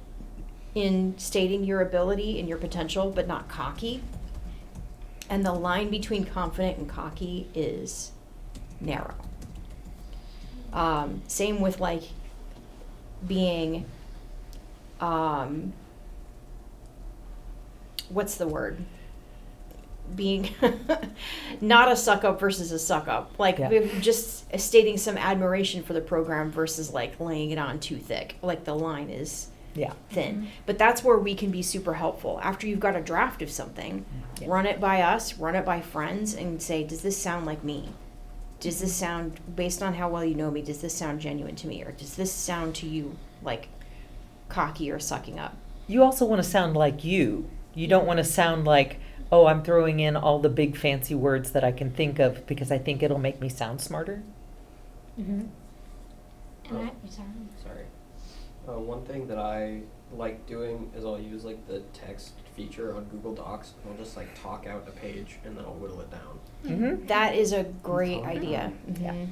in stating your ability and your potential, but not cocky. And the line between confident and cocky is narrow. Same with like being, what's the word? being not a suck up versus a suck up. Like Yeah. we're just stating some admiration for the program versus like laying it on too thick. Like the line is Yeah. thin. But that's where we can be super helpful. After you've got a draft of something, Yeah. run it by us, run it by friends, and say, does this sound like me? Does this sound, based on how well you know me, does this sound genuine to me? Or does this sound to you like cocky or sucking up? You also want to sound like you. You don't want to sound like, oh, I'm throwing in all the big fancy words that I can think of because I think it'll make me sound smarter. Mm-hmm. Oh. And sorry. Sorry. One thing that I like doing is I'll use like the text feature on Google Docs, and I'll just like talk out a page and then I'll whittle it down. Mm-hmm. That is a great Oh, idea. Yeah. Mhm.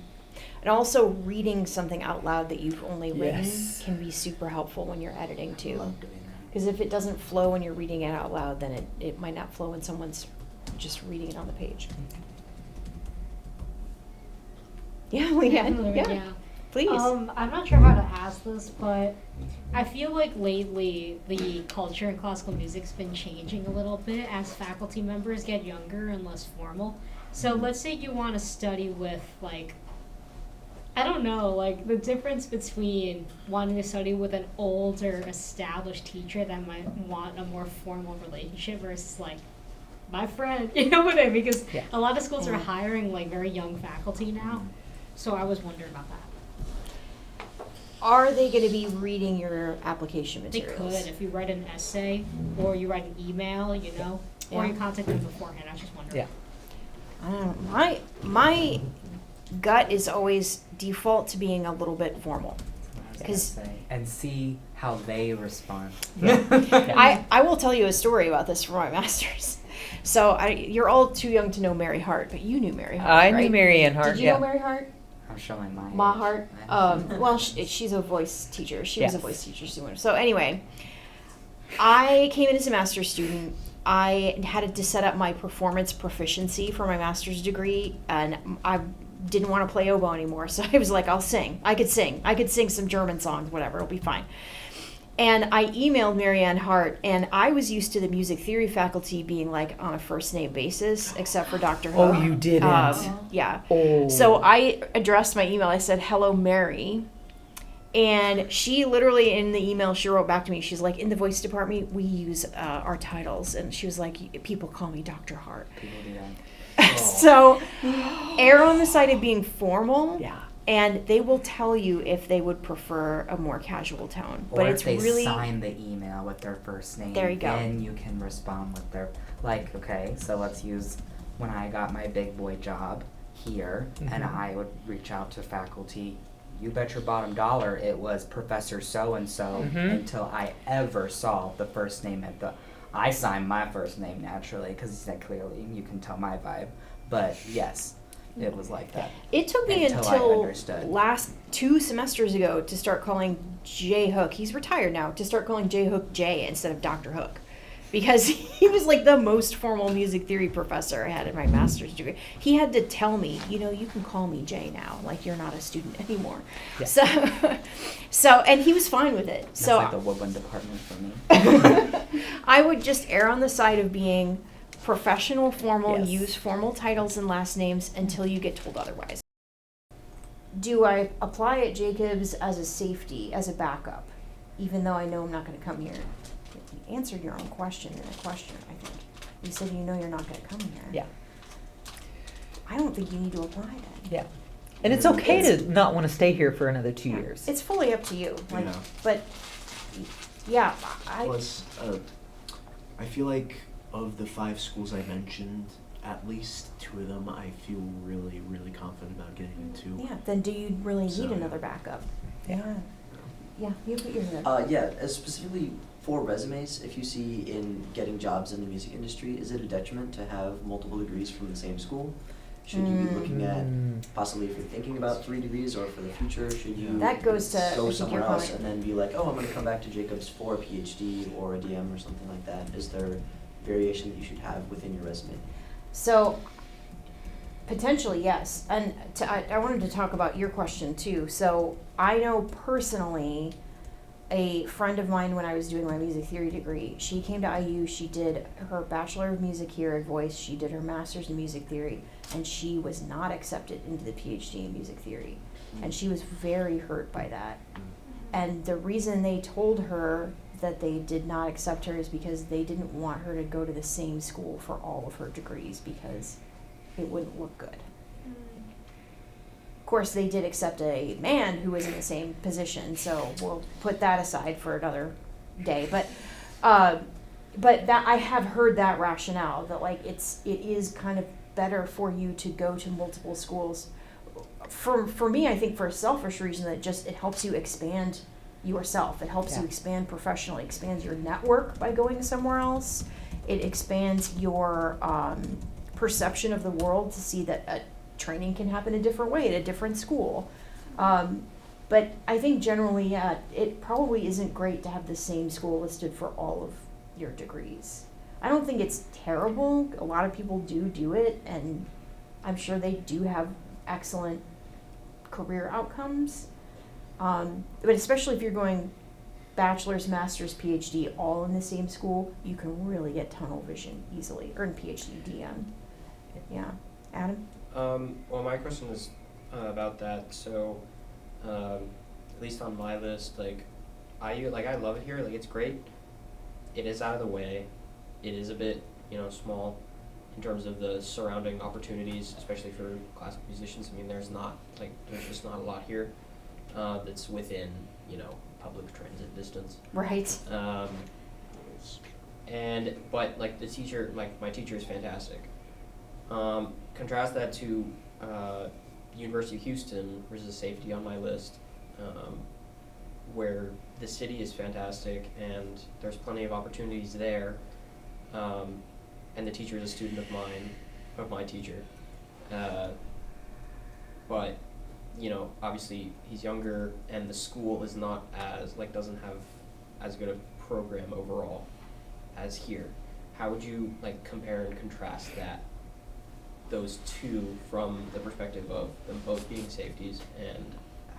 And also reading something out loud that you've only written Yes. can be super helpful when you're editing I too. love doing that. Because if it doesn't flow when you're reading it out loud, then it might not flow when someone's just reading it on the page. Yeah, Leanne. Yeah, please. I'm not sure how to ask this, but I feel like lately the culture in classical music's been changing a little bit as faculty members get younger and less formal. So let's say you want to study with like, I don't know, like the difference between wanting to study with an older established teacher that might want a more formal relationship versus like my friend, you know what I mean? Because Yeah. a lot of schools are Yeah. hiring like very young faculty now. So I was wondering about that. Are they going to be reading your application They materials? could if you write an essay or you write an email, you know, or Yeah. you contact them beforehand. I was just wondering. Yeah. I don't know. My gut is always default to being a little bit formal. I was gonna 'Cause- say, and see how they respond. I will tell you a story about this from my master's. So you're all too young to know Mary Hart, but you knew Mary Hart, I right? knew Mary Ann Hart. Did you yeah. know Mary Hart? I'm showing my Ma age. Hart. Well, she's a voice teacher. She was a Yes. voice teacher soon. So anyway, I came in as a master's student. I had to set up my performance proficiency for my master's degree, and I didn't want to play oboe anymore. So I was like, I'll sing. I could sing some German songs, whatever. It'll be fine. And I emailed Marianne Hart, and I was used to the music theory faculty being like on a first name basis, except for Dr. Hook. Oh, you didn't. Yeah. Oh. So I addressed my email. I said, "Hello, Mary." And she literally, in the email, she wrote back to me. She's like, in the voice department, we use our titles. And she was like, people call me Dr. Hart. People do that. So err on the side of being formal. Yeah. And they will tell you if they would prefer a more casual tone. Or But if it's they really sign the email with their first name, There you go. then you can respond with their, like, okay, so let's use when I got my big boy job here, and Mhm. I would reach out to faculty. You bet your bottom dollar it was Professor so-and-so Mhm. until I ever saw the first name at the, I signed my first name naturally, because clearly you can tell my vibe, but yes, it was like that. It took me Until I until understood. last 2 semesters ago to start calling J Hook. He's retired now. To start calling J Hook J instead of Dr. Hook, because he was like the most formal music theory professor I had in my master's degree. He had to tell me, you know, you can call me J now. Like you're not a student anymore. Yeah. So and he was fine with it. That's So like the woodland department for me. I would just err on the side of being professional, formal, Yes. use formal titles and last names until you get told otherwise. Do I apply at Jacobs as a safety, as a backup, even though I know I'm not going to come here? You answered your own question in a question, I think. You said you know you're not going to come here. Yeah. I don't think you need to apply then. Yeah. And it's okay to not want to stay here for another 2 years. It's fully up to you. Like, Yeah. But, yeah, I... Plus, I feel like of the 5 schools I mentioned, at least 2 of them I feel really, really confident about getting into. Yeah, then do you really need So, another backup? Yeah. Yeah, you put yours in. Yeah, specifically for resumes, if you see in getting jobs in the music industry, is it a detriment to have multiple degrees from the same school? Should you be looking at possibly if you're thinking about 3 degrees or for the future, should you That goes to, I go think, somewhere your else comment. and then be like, oh, I'm going to come back to Jacobs for a PhD or a DM or something like that? Is there variation that you should have within your resume? So, potentially, yes. And I wanted to talk about your question too. So, I know personally, a friend of mine when I was doing my music theory degree. She came to IU, she did her Bachelor of Music here at Voice, she did her Master's in Music Theory, and she was not accepted into the PhD in Music Theory. And she was very hurt by that. And the reason they told her that they did not accept her is because they didn't want her to go to the same school for all of her degrees because it wouldn't look good. Of course, they did accept a man who was in the same position, so we'll put that aside for another day. But that I have heard that rationale that like it is kind of better for you to go to multiple schools. For me, I think for a selfish reason that just it helps you expand yourself. It helps you expand professionally, expands your network by going somewhere else. It expands your perception of the world to see that training can happen a different way at a different school. But I think generally, yeah, it probably isn't great to have the same school listed for all of your degrees. I don't think it's terrible. A lot of people do it, and I'm sure they do have excellent career outcomes. But especially if you're going bachelor's, master's, PhD all in the same school, you can really get tunnel vision easily, or in PhD, DM. Yeah. Adam? Well, my question is about that. So, at least on my list, like, I love it here. Like, it's great. It is out of the way. It is a bit, small in terms of the surrounding opportunities, especially for classical musicians. I mean, there's just not a lot here that's within, public transit distance. Right. But like the teacher, my teacher is fantastic. Contrast that to University of Houston, which is a safety on my list, where the city is fantastic and there's plenty of opportunities there, and the teacher is a student of my teacher. But, obviously he's younger and the school is not doesn't have as good a program overall as here. How would you compare and contrast those two from the perspective of them both being safeties and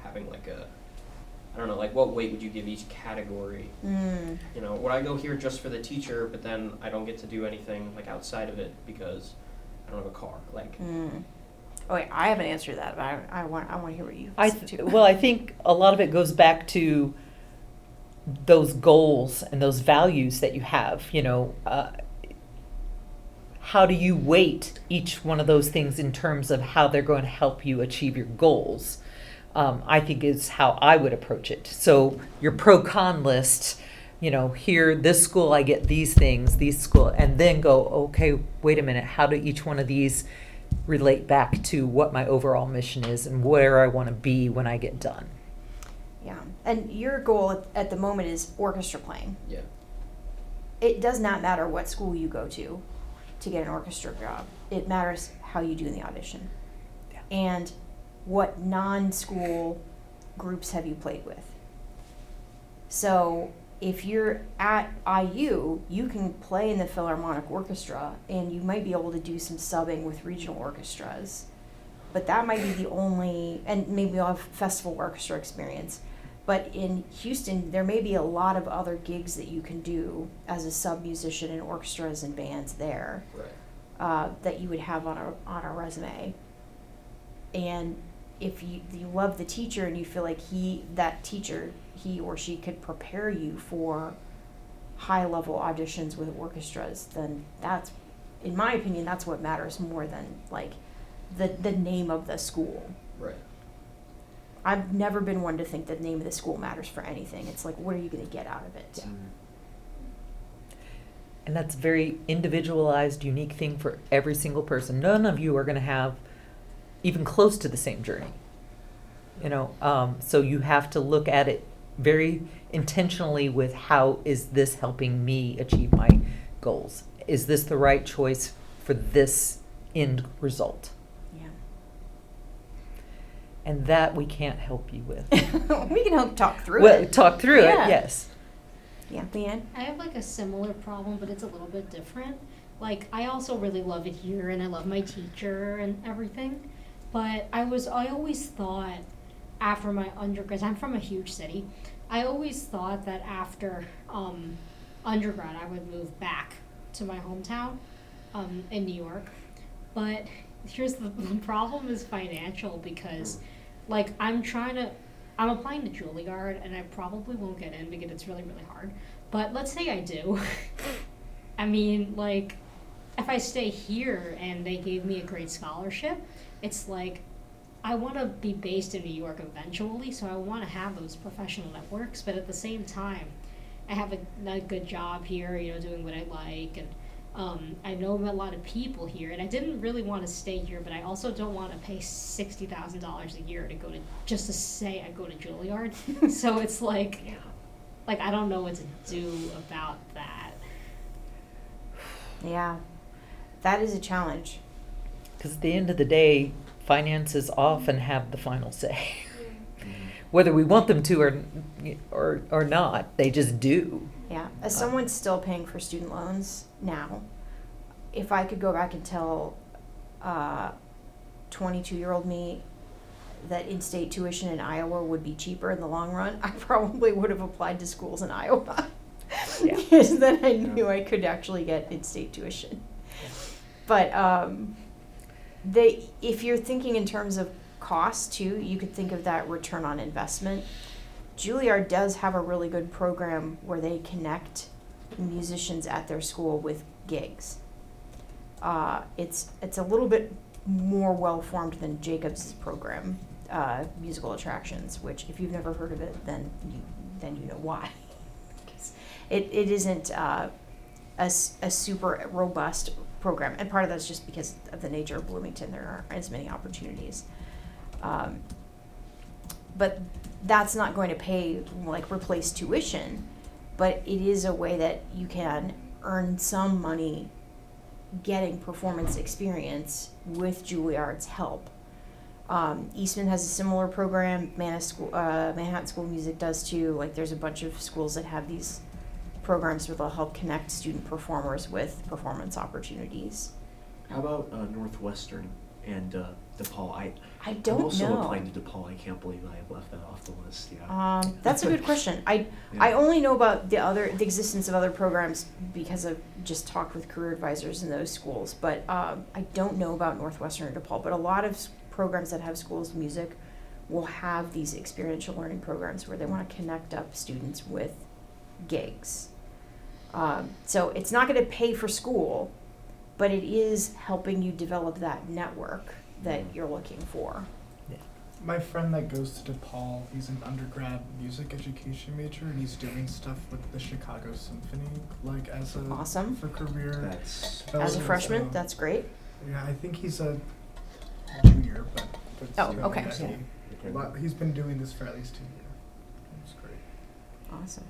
having what weight would you give each category? Would I go here just for the teacher, but then I don't get to do anything outside of it because I don't have a car? Oh wait, I have an answer to that, but I want to hear what you say too. Well, I think a lot of it goes back to those goals and those values that you have. How do you weight each one of those things in terms of how they're going to help you achieve your goals? I think is how I would approach it. So your pro-con list, here, this school I get these things, these school, and then go, okay, wait a minute, how do each one of these relate back to what my overall mission is and where I want to be when I get done? Yeah, and your goal at the moment is orchestra playing. Yeah. It does not matter what school you go to get an orchestra job. It matters how you do in the audition. Yeah. And what non-school groups have you played with? So if you're at IU, you can play in the Philharmonic Orchestra and you might be able to do some subbing with regional orchestras. But that might be the only, and maybe you'll have festival orchestra experience. But in Houston, there may be a lot of other gigs that you can do as a sub-musician in orchestras and bands there. Right. That you would have on a resume. And if you love the teacher and you feel like he or she could prepare you for high-level auditions with orchestras, then that's, in my opinion, that's what matters more than the name of the school. Right. I've never been one to think the name of the school matters for anything. It's what are you going to get out of it? Yeah. And that's a very individualized, unique thing for every single person. None of you are going to have even close to the same journey. So you have to look at it very intentionally with how is this helping me achieve my goals? Is this the right choice for this end result? Yeah. And that we can't help you with. We can help talk through Well, it. talk through Yeah. it, yes. Yeah, Leanne? I have a similar problem, but it's a little bit different. I also really love it here, and I love my teacher and everything. But I always thought after my undergrad, I'm from a huge city, I always thought that after undergrad I would move back to my hometown in New York. But here's the problem is financial, because like I'm applying to Juilliard and I probably won't get in because it's really, really hard. But let's say I do. I mean, like, if I stay here and they gave me a great scholarship, it's like I want to be based in New York eventually, so I want to have those professional networks, but at the same time, I have a good job here, you know, doing what I like, and I know a lot of people here, and I didn't really want to stay here, but I also don't want to pay $60,000 a year to go to, just to say I go to Juilliard. So it's like I don't know what to do about that. Yeah, that is a challenge. Because at the end of the day, finances often have the final say. Whether we want them to or not, they just do. Yeah, as someone still paying for student loans now, if I could go back and tell 22-year-old me that in-state tuition in Iowa would be cheaper in the long run, I probably would have applied to schools in Iowa. Yeah. Because then I knew I could actually get in-state tuition. But if you're thinking in terms of cost too, you could think of that return on investment. Juilliard does have a really good program where they connect musicians at their school with gigs. It's a little bit more well-formed than Jacobs' program, Musical Attractions, which if you've never heard of it, then you know why. It isn't a super robust program, and part of that's just because of the nature of Bloomington. There aren't as many opportunities. But that's not going to replace tuition, but it is a way that you can earn some money getting performance experience with Juilliard's help. Eastman has a similar program. Manhattan School of Music does too. Like, there's a bunch of schools that have these programs where they'll help connect student performers with performance opportunities. How about Northwestern and DePaul? I don't I'm also know. applying to DePaul. I can't believe I have left that off the list. Yeah. That's a good question. I only know about the existence of other programs because I've just talked with career advisors in those schools, but I don't know about Northwestern or DePaul. But a lot of programs that have schools of music will have these experiential learning programs where they want to connect up students with gigs. So it's not going to pay for school, but it is helping you develop that network that you're looking for. My friend that goes to DePaul, he's an undergrad music education major, and he's doing stuff with the Chicago Symphony, like as a Awesome. for career. That's As a development, freshman, so- that's great. Yeah, I think he's a junior, but Oh, still, okay. yeah, but he's been doing this for at least 2 years. It's great. Awesome.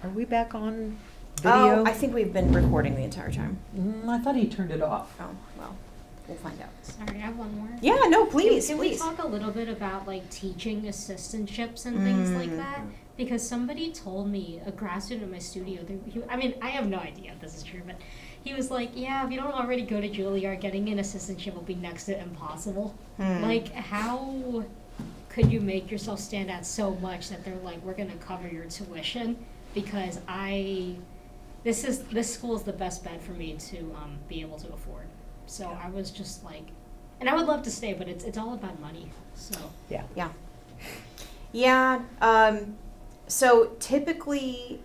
Are we back on video? Oh, I think we've been recording the entire time. I thought he turned it off. Oh, well, we'll find out. Sorry, I have one more. Yeah, no, please, Can please. we talk a little bit about like teaching assistantships and things like that? Because somebody told me, a grad student in my studio, I have no idea if this is true, but he was like, yeah, if you don't already go to Juilliard, getting an assistantship will be next to impossible. Like, how could you make yourself stand out so much that they're like, we're going to cover your tuition? Because this school is the best bet for me to be able to afford. So I was just like, and I would love to stay, but it's all about money. So Yeah, so typically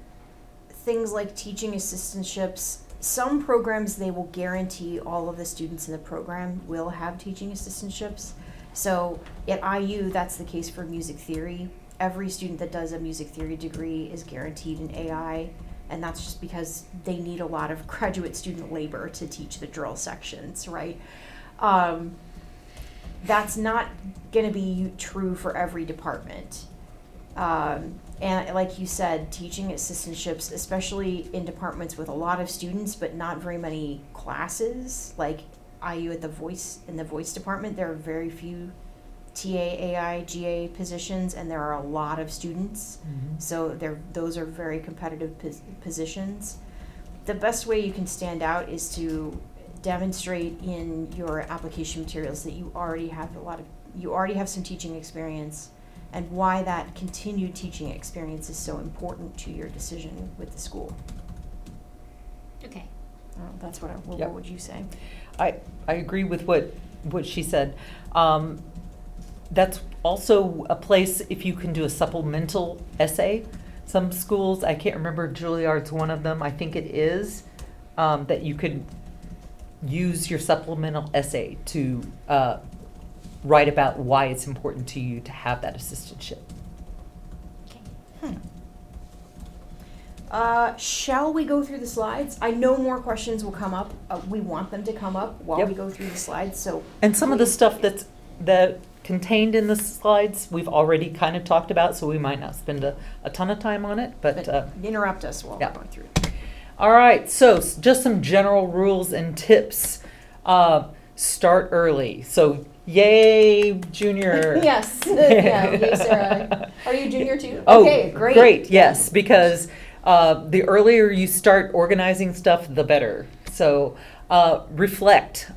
things like teaching assistantships, some programs they will guarantee all of the students in the program will have teaching assistantships. So at IU, that's the case for music theory. Every student that does a music theory degree is guaranteed an AI, and that's just because they need a lot of graduate student labor to teach the drill sections, right? That's not going to be true for every department. And like you said, teaching assistantships, especially in departments with a lot of students but not very many classes, like IU in the voice department, there are very few TA, AI, GA positions, and there are a lot of students. So those are very competitive positions. The best way you can stand out is to demonstrate in your application materials that you already have some teaching experience, and why that continued teaching experience is so important to your decision with the school. Okay. That's what Yep. what would you say? I agree with what she said. That's also a place if you can do a supplemental essay. Some schools, I can't remember, Juilliard's one of them, I think it is, that you could use your supplemental essay to write about why it's important to you to have that assistantship. Shall we go through the slides? I know more questions will come up. We want them to come up while Yep. we go through the slides, so. And some of the please- stuff that contained in the slides, we've already kind of talked about, so we might not spend a ton of time on it, but Interrupt us while yeah. we're going through. all right, so just some general rules and tips. Start early. So yay, junior. Yes, yeah, yay, Sarah. Are you junior too? Oh, Okay, great. Great, yes, because the earlier you start organizing stuff, the better. So reflect.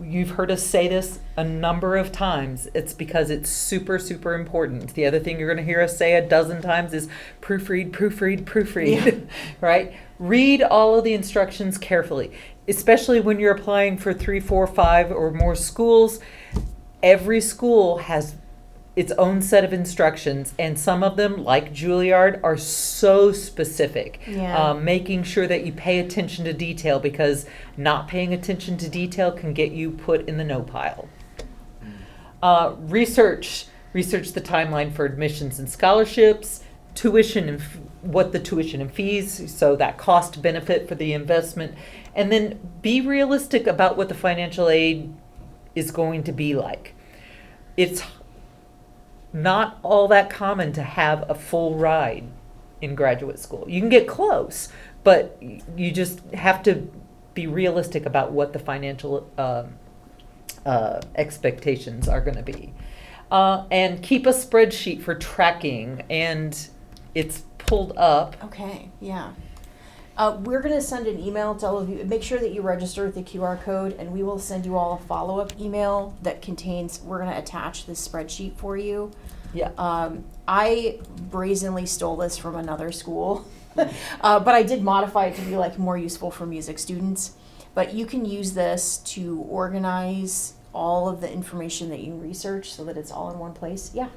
You've heard us say this a number of times. It's because it's super, super important. The other thing you're going to hear us say a dozen times is proofread, proofread, proofread, Yeah. right? Read all of the instructions carefully, especially when you're applying for 3, 4, 5 or more schools. Every school has its own set of instructions, and some of them, like Juilliard, are so specific. Yeah. Making sure that you pay attention to detail, because not paying attention to detail can get you put in the no pile. Research the timeline for admissions and scholarships, tuition and what the tuition and fees, so that cost benefit for the investment, and then be realistic about what the financial aid is going to be like. It's not all that common to have a full ride in graduate school. You can get close, but you just have to be realistic about what the financial expectations are going to be. And keep a spreadsheet for tracking, and it's pulled up. Okay, yeah. We're going to send an email to all of you. Make sure that you register with the QR code, and we will send you all a follow-up email that contains, we're going to attach this spreadsheet for you. Yeah. I brazenly stole this from another school, but I did modify it to be like more useful for music students. But you can use this to organize all of the information that you research so that it's all in one place. Yeah.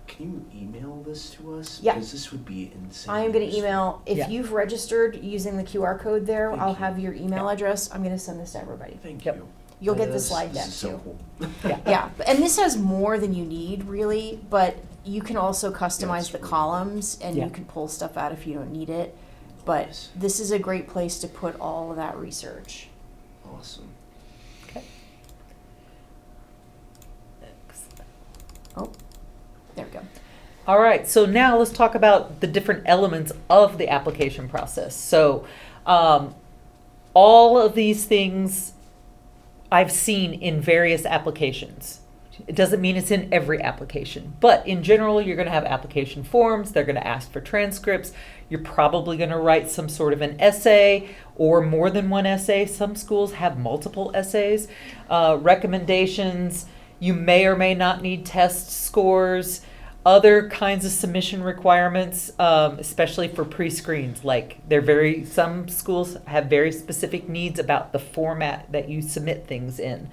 Can you email this to us? Yeah. Because this would be insane. I am going to email, if Yeah. you've registered using the QR code there, Thank I'll you. have your email address. I'm going to send this to everybody. Thank Yep. you. You'll get the This- slide deck This is so too. cool. Yeah, and this has more than you need really, but you can also customize it's the really columns and Yeah. you can pull stuff out if you don't need it. But Nice. this is a great place to put all of that research. Awesome. Okay. Oh, there we go. All right, so now let's talk about the different elements of the application process. So all of these things I've seen in various applications. It doesn't mean it's in every application, but in general, you're going to have application forms. They're going to ask for transcripts. You're probably going to write some sort of an essay or more than one essay. Some schools have multiple essays, recommendations. You may or may not need test scores, other kinds of submission requirements, especially for pre-screens. Like some schools have very specific needs about the format that you submit things in.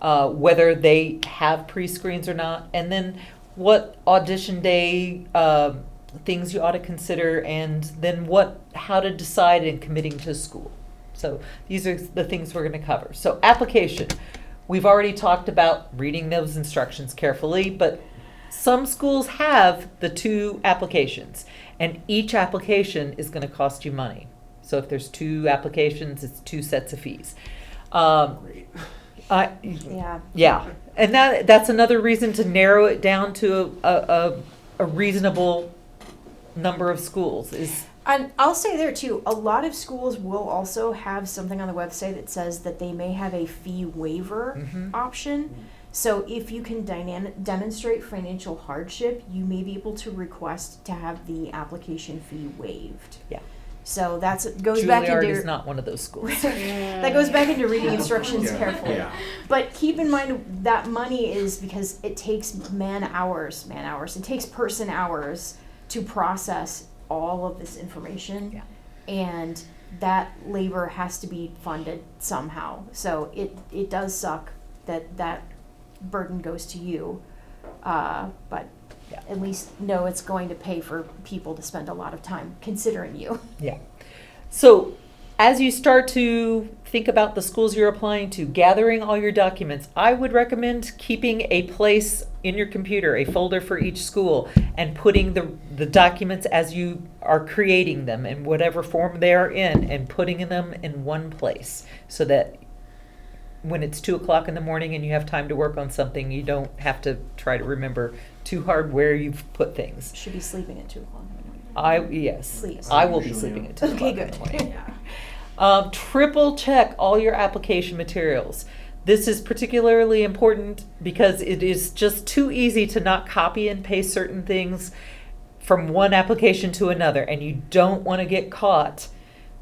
Whether they have pre-screens or not, and then what audition day things you ought to consider, and then how to decide in committing to school. So these are the things we're going to cover. So application, we've already talked about reading those instructions carefully, but some schools have the 2 applications, and each application is going to cost you money. So if there's 2 applications, it's 2 sets of fees. Great. Yeah. And that's another reason to narrow it down to a reasonable number of schools. And I'll say there too, a lot of schools will also have something on the website that says that they may have a fee waiver option. So if you can demonstrate financial hardship, you may be able to request to have the application fee waived. Yeah. So goes back Juilliard into is not one of those schools. that goes back into reading instructions Yeah. carefully. Yeah. But keep in mind that money is because it takes man hours. It takes person hours to process all of this information. Yeah. And that labor has to be funded somehow. So it does suck that burden goes to you. But Yeah. at least know it's going to pay for people to spend a lot of time considering you. Yeah. So as you start to think about the schools you're applying to, gathering all your documents, I would recommend keeping a place in your computer, a folder for each school, and putting the documents as you are creating them in whatever form they are in, and putting them in one place so that when it's 2:00 in the morning and you have time to work on something, you don't have to try to remember too hard where you've put things. Should be sleeping at 2:00 in the morning. Yes, Please. I will be Usually sleeping am. at 2 Okay, o'clock in good. the morning. Yeah. Triple check all your application materials. This is particularly important because it is just too easy to not copy and paste certain things from one application to another, and you don't want to get caught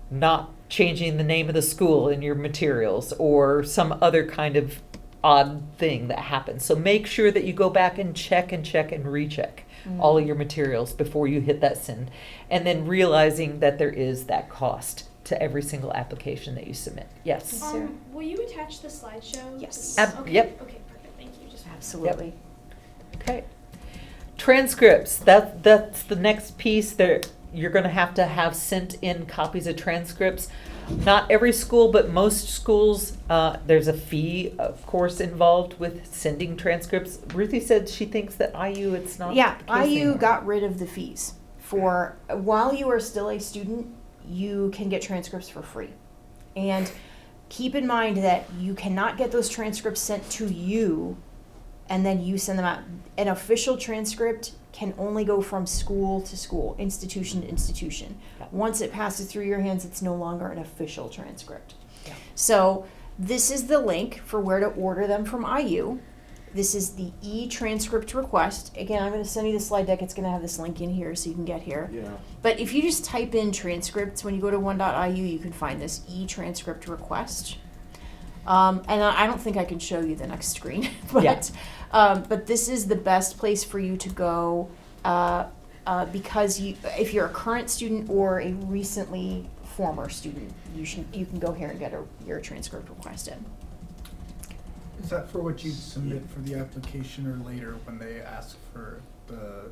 not changing the name of the school in your materials or some other kind of odd thing that happens. So make sure that you go back and check and recheck all of your materials before you hit that send, and then realizing that there is that cost to every single application that you submit. Yes. Sarah? Will you attach the slideshow? Yes. Okay. Yep. Okay, perfect. Thank you. Just Absolutely. Okay. Transcripts. That's the next piece there. You're going to have sent in copies of transcripts. Not every school, but most schools, there's a fee, of course, involved with sending transcripts. Ruthie said she thinks that IU, it's not Yeah, the case IU anymore. got rid of the fees. For while you are still a student, you can get transcripts for free. And keep in mind that you cannot get those transcripts sent to you and then you send them out. An official transcript can only go from school to school, institution to institution. Yeah. Once it passes through your hands, it's no longer an official transcript. Yeah. So this is the link for where to order them from IU. This is the e-transcript request. Again, I'm going to send you the slide deck. It's going to have this link in here so you can get here. Yeah. But if you just type in transcripts, when you go to 1.iu, you can find this e-transcript request. And I don't think I can show you the next screen, but this is the best place for you to go because if you're a current student or a recently former student, you can go here and get your transcript request in. Is that for what you submit for the application or later when they ask for the,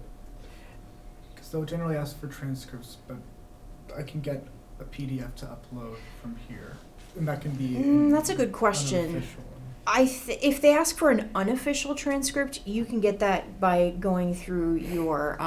because they'll generally ask for transcripts, but I can get a PDF to upload from here, and that can be That's a good question. unofficial. If they ask for an unofficial transcript, you can get that by going through your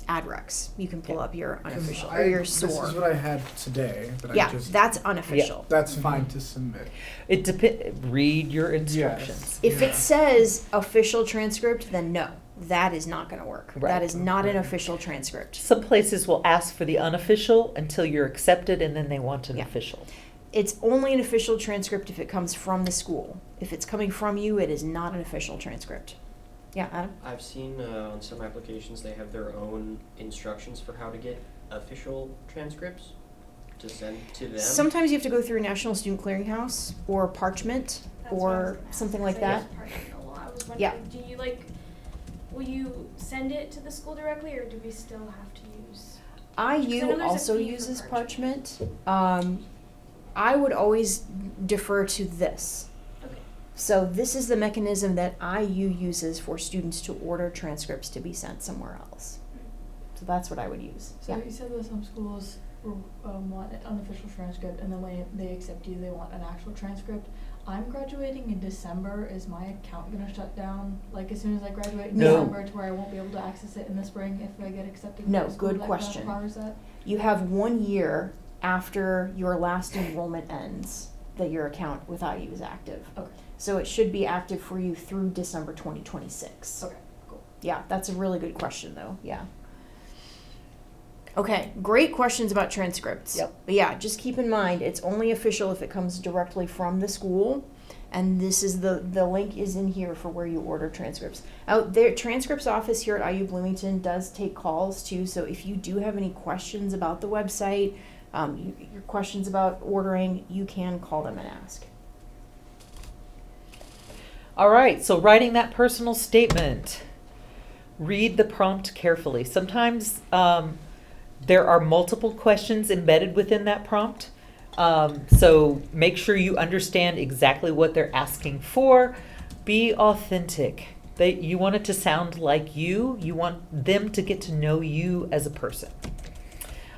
AdRecs. You can pull up your 'Cause unofficial or your This SOAR. is what I had today, but Yeah, I just, that's unofficial. that's fine to submit. It read your instructions. If Yeah. it says official transcript, then no, that is not going to work. Right. That is not an Okay. official transcript. Some places will ask for the unofficial until you're accepted, and then they want an Yeah. official. It's only an official transcript if it comes from the school. If it's coming from you, it is not an official transcript. Yeah, Adam? I've seen on some applications they have their own instructions for how to get official transcripts to send to them. Sometimes you have to go through National Student Clearinghouse or Parchment That's what I was or gonna ask, something like 'cause I that. use Parchment a lot. I was Yeah. wondering, do you will you send it to the school directly, or do we still have to use? I know IU there's a also fee for uses Parchment. Parchment. I would always defer to this. Okay. So this is the mechanism that IU uses for students to order transcripts to be sent somewhere else. So that's what I would use. So Yeah. you said that some schools want an unofficial transcript, and then when they accept you, they want an actual transcript. I'm graduating in December. Is my account gonna shut down like as soon as I graduate in No. December, to where I won't be able to access it in the spring if I get accepted? No, to a school good that question. requires that? You have 1 year after your last enrollment ends that your account with IU is active. Okay. So it should be active for you through December 2026. Okay, cool. Yeah, that's a really good question though. Yeah. Okay, great questions about transcripts. Yep. But yeah, just keep in mind it's only official if it comes directly from the school. And this is the link is in here for where you order transcripts. Out there, transcripts office here at IU Bloomington does take calls too. So if you do have any questions about the website, Your questions about ordering, you can call them and ask. All right, so writing that personal statement. Read the prompt carefully. Sometimes there are multiple questions embedded within that prompt. So make sure you understand exactly what they're asking for. Be authentic. You want it to sound like you. You want them to get to know you as a person.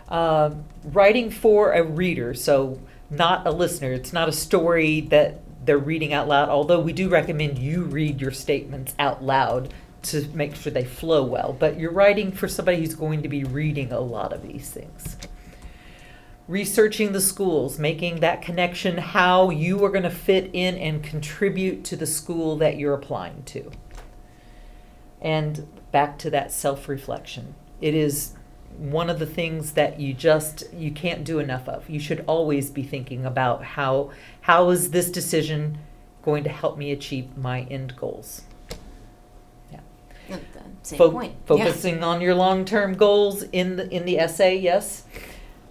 Writing for a reader, so not a listener. It's not a story that they're reading out loud, although we do recommend you read your statements out loud to make sure they flow well. But you're writing for somebody who's going to be reading a lot of these things. Researching the schools, making that connection, how you are going to fit in and contribute to the school that you're applying to. And back to that self-reflection. It is one of the things that you can't do enough of. You should always be thinking about how is this decision going to help me achieve my end goals. Yeah. Same point. Focusing on your long-term goals in the essay, yes.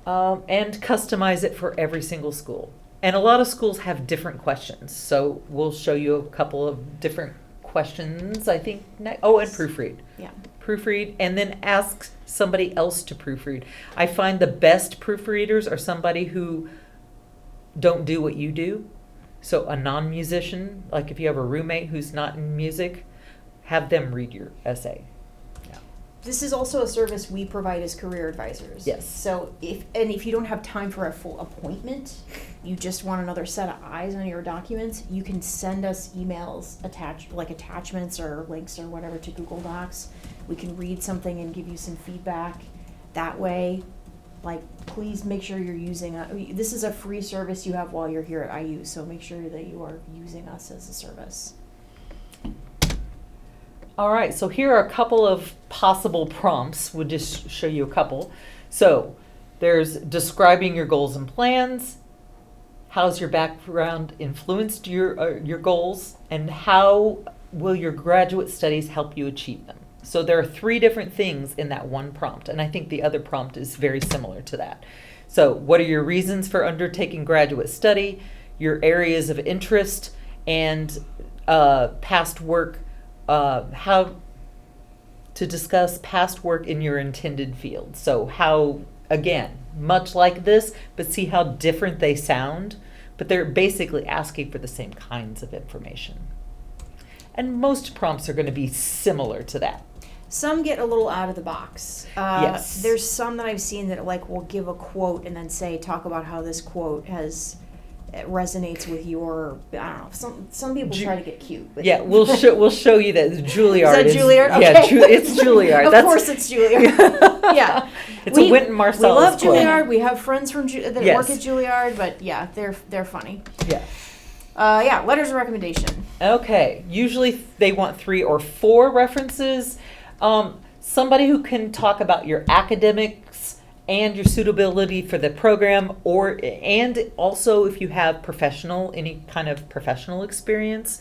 And customize it for every single school. And a lot of schools have different questions. So we'll show you a couple of different questions, I think. And proofread. Yeah. Proofread, and then ask somebody else to proofread. I find the best proofreaders are somebody who don't do what you do. So a non-musician, like if you have a roommate who's not in music, have them read your essay. Yeah. This is also a service we provide as career advisors. Yes. So if you don't have time for a full appointment, you just want another set of eyes on your documents, you can send us emails attachments or links or whatever to Google Docs. We can read something and give you some feedback that way. Please make sure you're using this is a free service you have while you're here at IU, so make sure that you are using us as a service. All right, so here are a couple of possible prompts. We'll just show you a couple. So there's describing your goals and plans. How's your background influenced your goals? And how will your graduate studies help you achieve them? So there are 3 different things in that one prompt, and I think the other prompt is very similar to that. So what are your reasons for undertaking graduate study, your areas of interest, and past work, how to discuss past work in your intended field. So how, again, much like this, but see how different they sound, but they're basically asking for the same kinds of information. And most prompts are going to be similar to that. Some get a little out of the box. Yes. There's some that I've seen that will give a quote and then talk about how this quote resonates with your, I don't know, some people try to get cute. But yeah, we'll show you that Juilliard is that Juilliard? Okay. Yeah, it's Juilliard. Of course it's Juilliard. Yeah. It's a Wynton Marsalis We love quote. Juilliard. We have friends that Yes. work at Juilliard, but yeah, they're funny. Yeah. Letters of recommendation. Okay. Usually they want 3 or 4 references. Somebody who can talk about your academics and your suitability for the program, and also if you have any kind of professional experience,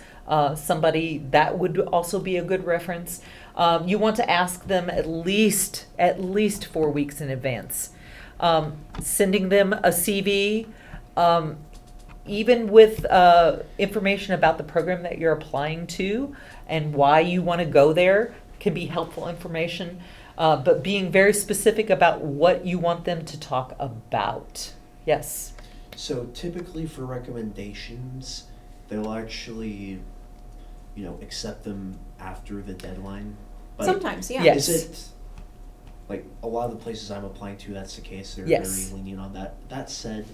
somebody that would also be a good reference. You want to ask them at least 4 weeks in advance. Sending them a CV, even with information about the program that you're applying to and why you want to go there, can be helpful information. But being very specific about what you want them to talk about. Yes? So typically for recommendations, they'll actually, accept them after the deadline. But Sometimes, yeah. Yes. Is it, a lot of the places I'm applying to, that's the case. They're Yes. very lenient on that. That said,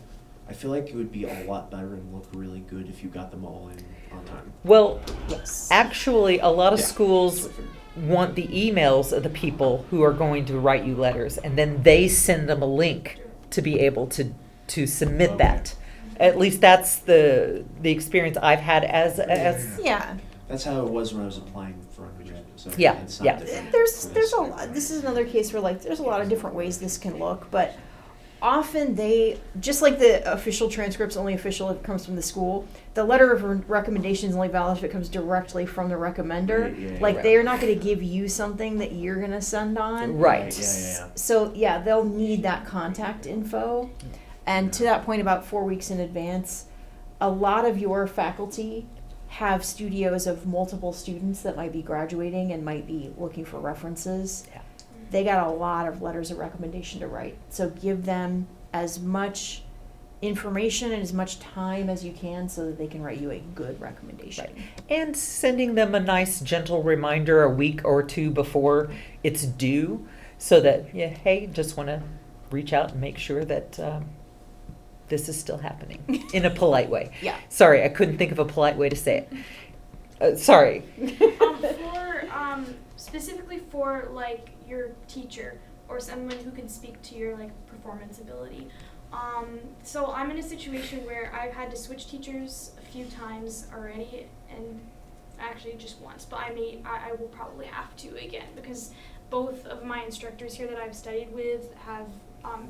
I feel like it would be a lot better and look really good if you got them all in on time. Well, Yes. actually, a lot of Yeah, schools that's what I figured. want the emails of the people who are going to write you letters, and then they send them a link to be able to submit Okay. that. At least that's the experience I've had as Yeah. That's how it was when I was applying for undergrad. So Yeah, it's not yeah. different There's for a this. lot. This is another case where there's a lot of different ways this can look, but often they, just like the official transcript's only official if it comes from the school, the letter of recommendation is only valid if it comes directly from the recommender. Yeah, Like, right. they're not going to give you something that you're going to send on. Right. Yeah. So, yeah, they'll need that contact info. And to that point, about 4 weeks in advance, a lot of your faculty have studios of multiple students that might be graduating and might be looking for references. Yeah. They got a lot of letters of recommendation to write. So give them as much information and as much time as you can so that they can write you a good recommendation. Right. And sending them a nice gentle reminder a week or two before it's due, so that, yeah, hey, just want to reach out and make sure that this is still happening in a polite way. Yeah. Sorry, I couldn't think of a polite way to say it. Sorry. Specifically for like your teacher or someone who can speak to your like performance ability. So I'm in a situation where I've had to switch teachers a few times already, and actually just once, but I will probably have to again because both of my instructors here that I've studied with have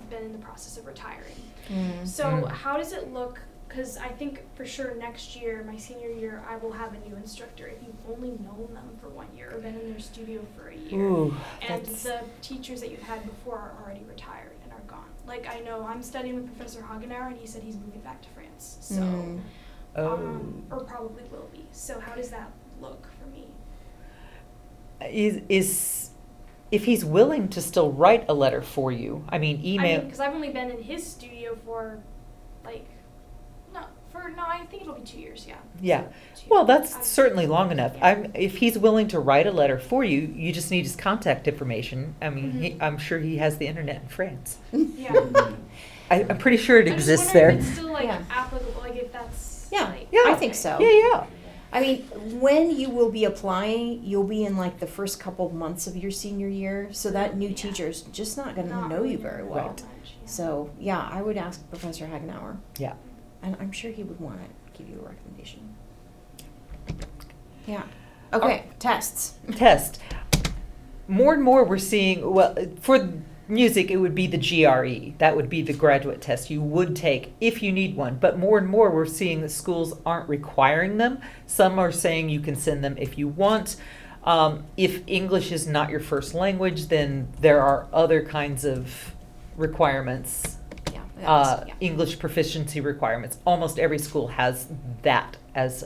been in the process of retiring. So how does it look? Because I think for sure next year, my senior year, I will have a new instructor if you've only known them for 1 year or been in their studio for a year. Ooh, And that's- the teachers that you've had before are already retired and are gone. Like, I know I'm studying with Professor Hagenauer, and he said he's moving back to France. So, or probably will be. So how does that look for me? Is if he's willing to still write a letter for you, I mean, email. Because I've only been in his studio for, like, I think it'll be 2 years, yeah. Yeah. So, 2 Well, years. that's I've- certainly long enough. Yeah. If he's willing to write a letter for you, you just need his contact information. I mean, I'm sure he has the internet in France. Yeah. I'm pretty sure it I'm just exists wondering there. if it's still, like, Yeah. applicable, like, if that's, Yeah. like... Yeah. I think so. Yeah. I mean, when you will be applying, you'll be in like the first couple of months of your senior year, so that new Yeah. teacher's just not going to Not know really you very gonna well. know much, yeah. So, yeah, I would ask Professor Hagenauer, Yeah. and I'm sure he would want to give you a recommendation. Yeah. Okay, tests. Test. More and more we're seeing, well, for music it would be the GRE. That would be the graduate test you would take if you need one. But more and more we're seeing that schools aren't requiring them. Some are saying you can send them if you want. If English is not your first language, then there are other kinds of requirements. Yeah. English proficiency requirements. Almost every school has that as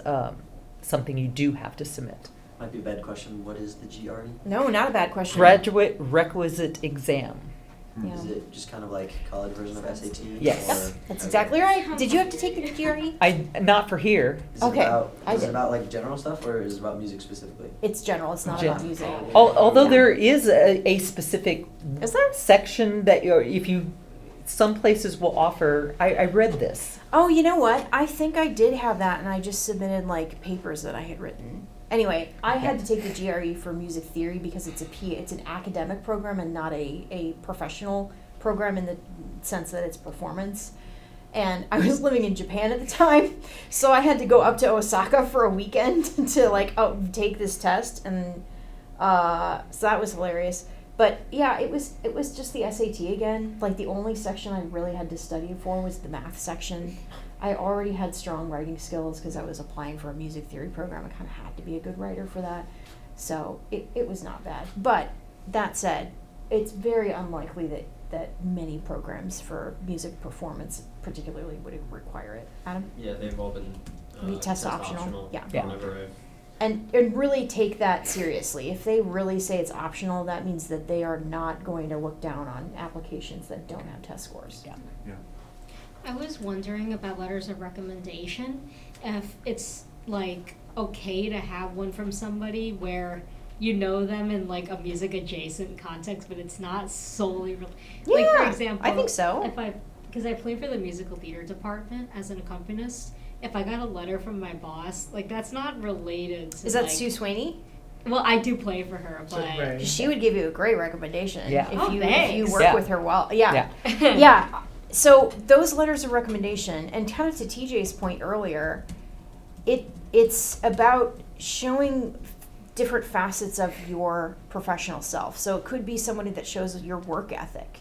something you do have to submit. Might be a bad question. What is the GRE? No, not a bad question. Graduate requisite exam. Yeah. Is it just kind of like college version of SAT? Yes. Or- That's okay. exactly right. Did you have to take the GRE? Not for here. Is it Okay, about, I is it did. about like general stuff or is it about music specifically? It's general. It's not Gen- about music. Although Yeah. there is a specific Is there? section that some places will offer. I read this. Oh, you know what? I think I did have that, and I just submitted like papers that I had written. Anyway, I had to take the GRE for music theory because it's an academic program and not a professional program in the sense that it's performance. And I was living in Japan at the time, so I had to go up to Osaka for a weekend to take this test, and so that was hilarious. But yeah, it was just the SAT again. Like, the only section I really had to study for was the math section. I already had strong writing skills because I was applying for a music theory program. I kind of had to be a good writer for that. So it was not bad. But that said, it's very unlikely that many programs for music performance particularly would require it. Adam? Yeah, they've all been Be test optional. Yeah. Yeah. Whenever I've And really take that seriously. If they really say it's optional, that means that they are not going to look down on applications that don't have test scores. Yeah. I was wondering about letters of recommendation, if it's like okay to have one from somebody where you know them in like a music adjacent context, but it's not solely like, for Yeah, example, I think so. because I play for the musical theater department as an accompanist. If I got a letter from my boss, like, that's not related to, Is that like, Sue Sweeney? well, I do play for her, but right. 'Cause she would give you a great recommendation Yeah. if Oh, you thanks. work Yeah. with her well. Yeah. Yeah. Yeah. So those letters of recommendation, and kind of to TJ's point earlier, it's about showing different facets of your professional self. So it could be somebody that shows your work ethic.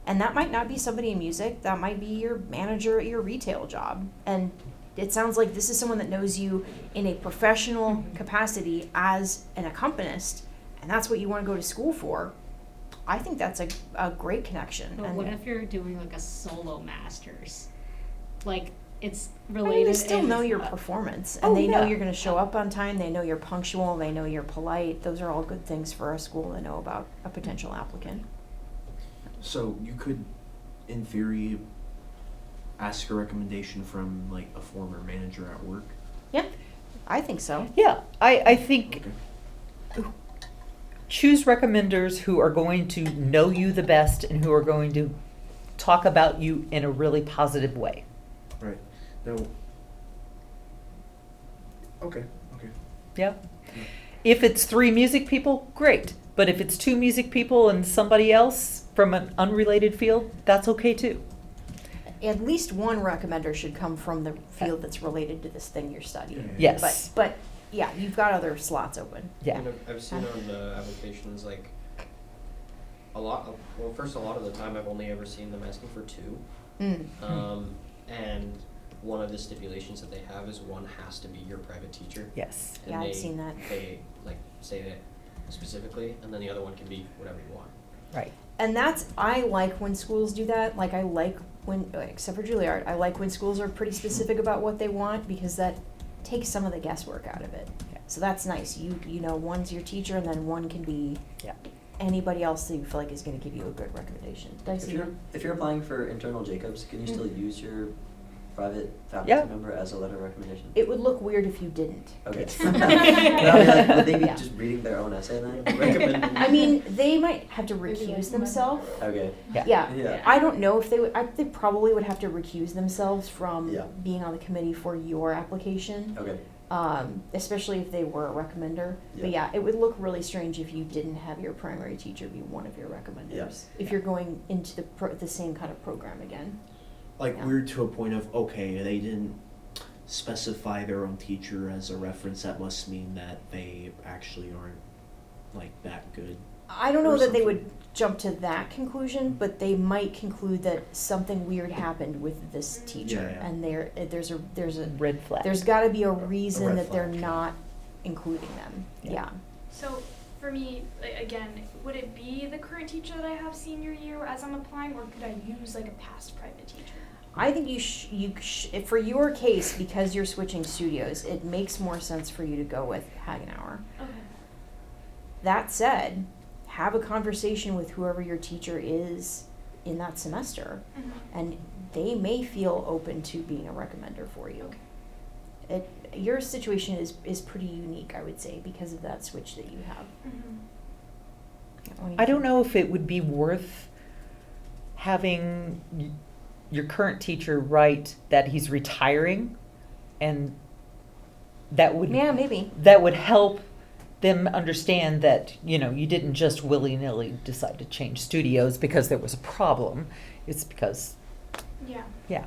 And that might not be somebody in music, that might be your manager at your retail job. And it sounds like this is someone that knows you in a professional capacity as an accompanist, and that's what you want to go to school for. I think that's a great connection. But And what if you're doing like a solo master's? Like, it's I related. mean, they still and know it's your not- performance, and Oh, they know yeah. you're going to show up on time, they know you're punctual, they know you're polite. Those are all good things for a school to know about a potential applicant. So you could, in theory, ask a recommendation from like a former manager at work. Yeah, I think so. Yeah, I think Okay. choose recommenders who are going to know you the best and who are going to talk about you in a really positive way. Right. Now. Okay. Okay. Yeah. If it's 3 music people, great. But if it's 2 music people and somebody else from an unrelated field, that's okay too. At least one recommender should come from the field that's related to this thing you're studying. Yeah. Yes. But yeah, you've got other slots open. Yeah. And I've seen on the applications like a lot of, well, first, a lot of the time I've only ever seen them asking for 2. And one of the stipulations that they have is one has to be your private teacher. Yes. And Yeah, I've they- seen that. They like say that specifically, and then the other one can be whatever you want. Right. And that's, I like when schools do that. Like, I like when, except for Juilliard, I like when schools are pretty specific about what they want, because that takes some of the guesswork out of it. Yeah. So that's nice. You know, one's your teacher, and then one can be Yeah. anybody else that you feel like is going to give you a good recommendation. If you're applying for internal Jacobs, can you still use your private faculty Yeah. member as a letter of recommendation? It would look weird if you didn't. Okay. But I mean, like, would they be Yeah. just reading their own essay then? Recommending? I mean, they might have to Maybe like recuse my- themselves. Okay. Yeah. Yeah. Yeah. I don't know if they would, they probably would have to recuse themselves from Yeah. being on the committee for your application. Okay. Especially if they were a recommender. But Yeah. yeah, it would look really strange if you didn't have your primary teacher be one of your recommenders. Yeah. If you're going into the same kind of program again. Like Yeah. weird to a point of, okay, they didn't specify their own teacher as a reference, that must mean that they actually aren't like that good. I don't know Or that they something. would jump to that conclusion, but they might conclude that something weird happened with this teacher, Yeah. and there's a Red flag. there's got to be a reason red that they're flag. not including them. Yeah. Yeah. So for me, again, would it be the current teacher that I have senior year as I'm applying, or could I use like a past private teacher? I think for your case, because you're switching studios, it makes more sense for you to go with Hagenauer. Okay. That said, have a conversation with whoever your teacher is in that semester, and they may feel open to being a recommender for you. Your situation is pretty unique, I would say, because of that switch that you have. Yeah, what do you I don't think? know if it would be worth having your current teacher write that he's retiring, and that would Yeah, maybe. that would help them understand that, you know, you didn't just willy-nilly decide to change studios because there was a problem. It's because, Yeah. yeah.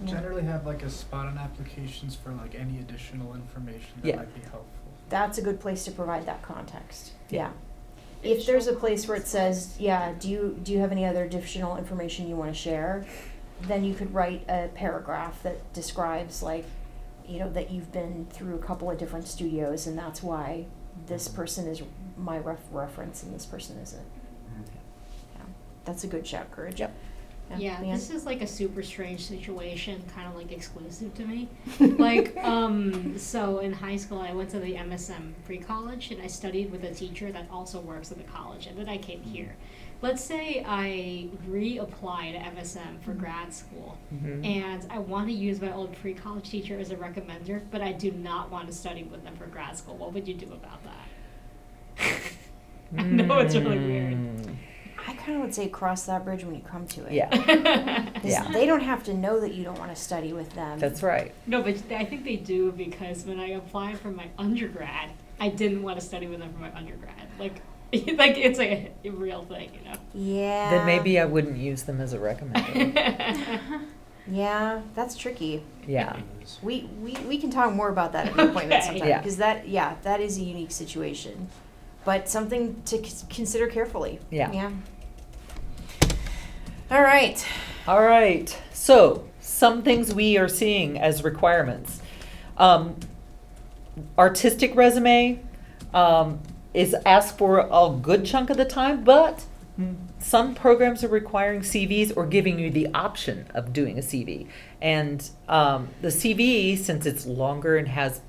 Yeah. Generally have like a spot on applications for like any additional information that Yeah. might be helpful. That's a good place to provide that context. Yeah. Yeah. If there's a place where it says, yeah, do you have any other additional information you want to share? Then you could write a paragraph that describes, like, you know, that you've been through a couple of different studios, and that's why this person is my reference and this person isn't. Yeah. That's a good shout, Courage. Yep. Yeah, Leanne? this is like a super strange situation, kind of like exclusive to me. Like, so in high school, I went to the MSM pre-college, and I studied with a teacher that also works at the college, and then I came here. Let's say I reapply to MSM for grad school, Mhm. and I want to use my old pre-college teacher as a recommender, but I do not want to study with them for grad school. What would you do about that? I know it's really weird. Mm. I kind of would say cross that bridge when you come to it. Yeah, 'Cause Yeah. they don't have to know that you don't want to study with them. that's right. No, but I think they do, because when I applied for my undergrad, I didn't want to study with them for my undergrad. Like it's like a real thing, you know? Yeah. Then maybe I wouldn't use them as a recommender. Yeah, that's tricky. Yeah. We can talk more about that at the appointment Okay. sometime, Yeah. because that is a unique situation, but something to consider carefully. Yeah. Yeah. All right. All right. So, some things we are seeing as requirements. Artistic resume is asked for a good chunk of the time, but some programs are requiring CVs or giving you the option of doing a CV. And the CV, since it's longer and has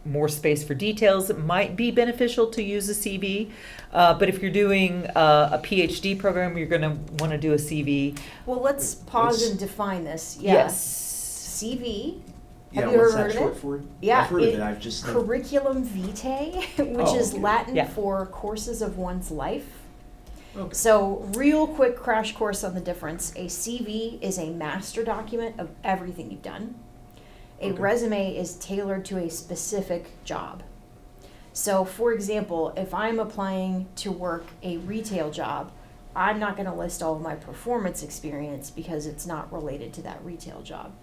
more space for details, it might be beneficial to use a CV. But if you're doing a PhD program, you're going to want to do a CV. Well, let's pause and define this. Yeah. Yes. CV. Yeah, Have you what's ever that heard short of it? for? Yeah, I've heard of it. I've just curriculum vitae, which Oh, is okay. Latin Yeah. for courses of one's life. Okay. So, real quick crash course on the difference. A CV is a master document of everything you've done. A Okay. resume is tailored to a specific job. So, for example, if I'm applying to work a retail job, I'm not going to list all of my performance experience because it's not related to that retail job.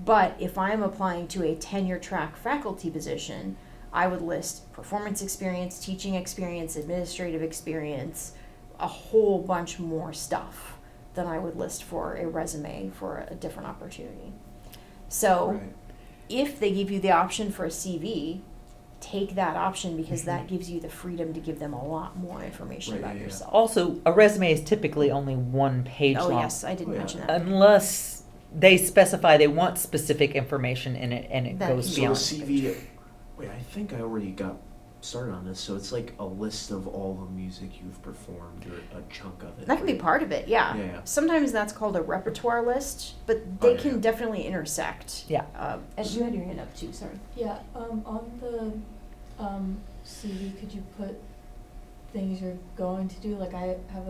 But if I'm applying to a tenure track faculty position, I would list performance experience, teaching experience, administrative experience, a whole bunch more stuff than I would list for a resume for a different opportunity. So Right. if they give you the option for a CV, take that option because that gives you the freedom to give them a lot more information Right, about yeah, yeah. yourself. Also, a resume is typically only 1 page Oh, long. yes, I didn't Oh, yeah. mention that. Unless they specify they want specific information in it and it That goes can So be beyond. a CV, wait, I think I already got started on this. So it's like a list of all the music you've performed, or a chunk of it. That can be right? part of it, yeah. Yeah, yeah. Sometimes that's called a repertoire list, but Oh, they yeah, can yeah. definitely intersect. Yeah. And you had your hand up too, sorry. Yeah, on the CV, could you put things you're going to do? Like I have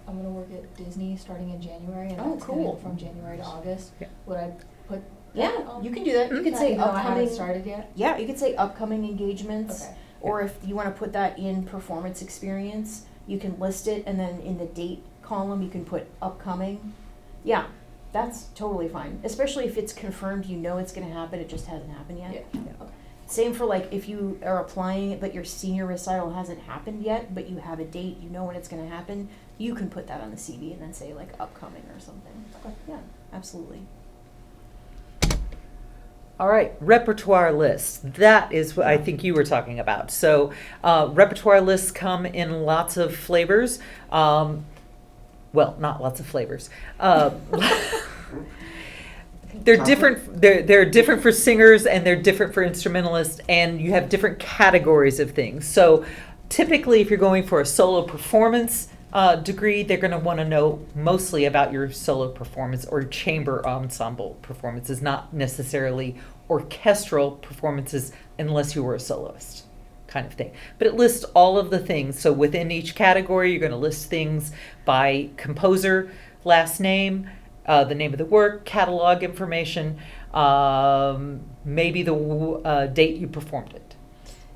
I'm gonna work at Disney starting in January, and Oh, that's gonna cool. from January to August. Yeah. Would I put Yeah, that on you can do that. You could say even though I haven't upcoming. started yet? Yeah, you could say upcoming engagements. Okay. Or if you want to put that in performance experience, you can list it, and then in the date column, you can put upcoming. Yeah, that's totally fine. Especially if it's confirmed, you know it's going to happen, it just hasn't happened yet. Yeah. Okay. Same for like if you are applying, but your senior recital hasn't happened yet, but you have a date, you know when it's going to happen, you can put that on the CV and then say like upcoming or something. Okay. Yeah, absolutely. All right, repertoire lists. That is what I think you were talking about. So, repertoire lists come in lots of flavors. Well, not lots of flavors. They're different. They're different for singers and they're different for instrumentalists, and you have different categories of things. So, typically, if you're going for a solo performance degree, they're going to want to know mostly about your solo performance or chamber ensemble performances, not necessarily orchestral performances unless you were a soloist kind of thing. But it lists all of the things. So within each category, you're going to list things by composer, last name, the name of the work, catalog information, maybe the date you performed it.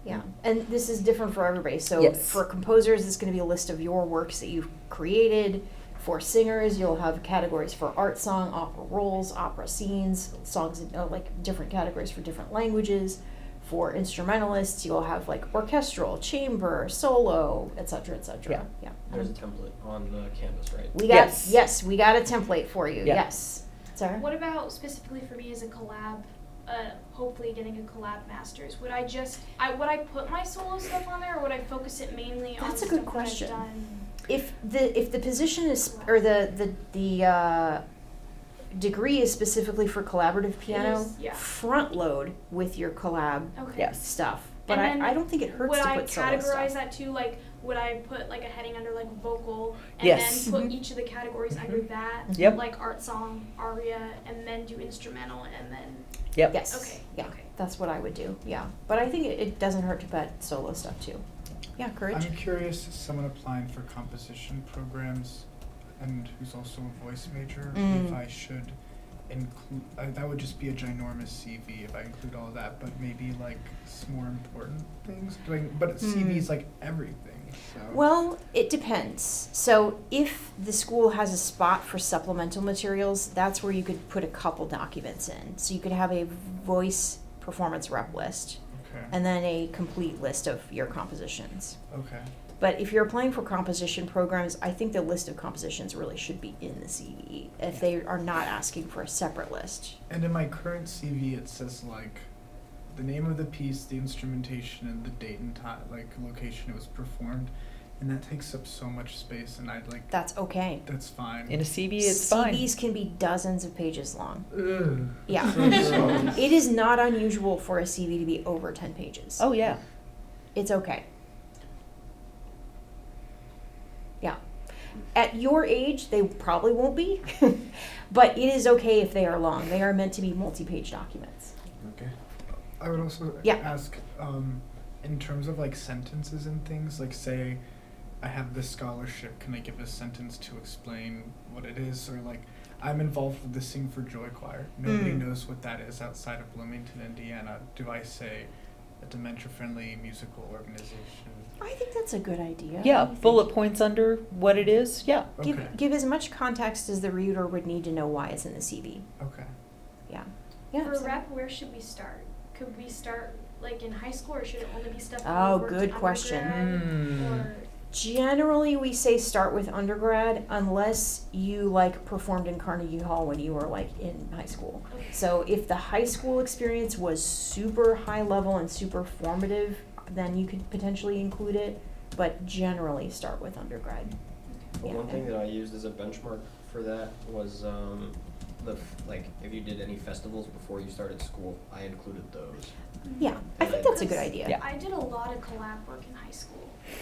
Yeah, and this is different for everybody. So Yes. for composers, it's going to be a list of your works that you've created. For singers, you'll have categories for art song, opera rolls, opera scenes, songs in like different categories for different languages. For instrumentalists, you'll have like orchestral, chamber, solo, etc., etc. Yeah. There's a template on the Canvas, right? We got Yes. we got a template for you. Yeah. Yes. Sarah? What about specifically for me as a collab, hopefully getting a collab masters? Would I put my solo stuff on there, or would I focus it mainly on That's a stuff good that question. I've done? If the position is or the degree is specifically for collaborative piano, is, yeah. front load with your collab Okay. Yes. stuff. But And then I don't think it hurts would to I put solo categorize stuff. that too? Like, would I put like a heading under like vocal, and Yes. then put Mhm. each of the categories under that? Yep. Like art song, aria, and then do instrumental, and then Yep. Yes. Okay, Yeah. okay. That's what I would do. Yeah. But I think it doesn't hurt to put solo stuff too. Yeah, Courage. I'm curious, as someone applying for composition programs and who's also a voice major, Mm. if I should include, that would just be a ginormous CV if I include all of that, but maybe like some more important things. But CV is like everything, so. Well, it depends. So if the school has a spot for supplemental materials, that's where you could put a couple documents in. So you could have a voice performance rep list Okay, and then a complete list of your compositions. okay. But if you're applying for composition programs, I think the list of compositions really should be in the CV if they are not asking for a separate list. And in my current CV, it says like the name of the piece, the instrumentation, and the date and time, like location it was performed, and that takes up so much space. And I'd like That's okay. that's fine. In a CV, it's fine. CVs can be dozens of pages long. Ugh. Yeah. So It is not unusual for a CV to be over 10 pages. Oh, yeah. It's okay. Yeah. At your age, they probably won't be, but it is okay if they are long. They are meant to be multi-page documents. Okay. I would also Yeah. ask, in terms of like sentences and things, like say I have this scholarship, can I give a sentence to explain what it is? Or like I'm involved with the Sing for Joy choir. Nobody knows what that is outside of Bloomington, Indiana. Do I say a dementia-friendly musical organization? I think that's a good idea. Yeah, What do you bullet think? points under what it is. Yeah. Okay. Give as much context as the reader would need to know why it's in the CV. Okay. Yeah. Yeah. For rep, where should we start? Could we start like in high school, or should it only be stuff? Oh, we worked good question. undergrad, or Generally, we say start with undergrad unless you like performed in Carnegie Hall when you were like in high school. okay. So if the high school experience was super high level and super formative, then you could potentially include it. But generally, start with undergrad. But Yeah. one thing that I used as a benchmark for that was like if you did any festivals before you started school, I included those. Yeah, I think that's a good idea. Yeah. I did a lot of collab work in high school.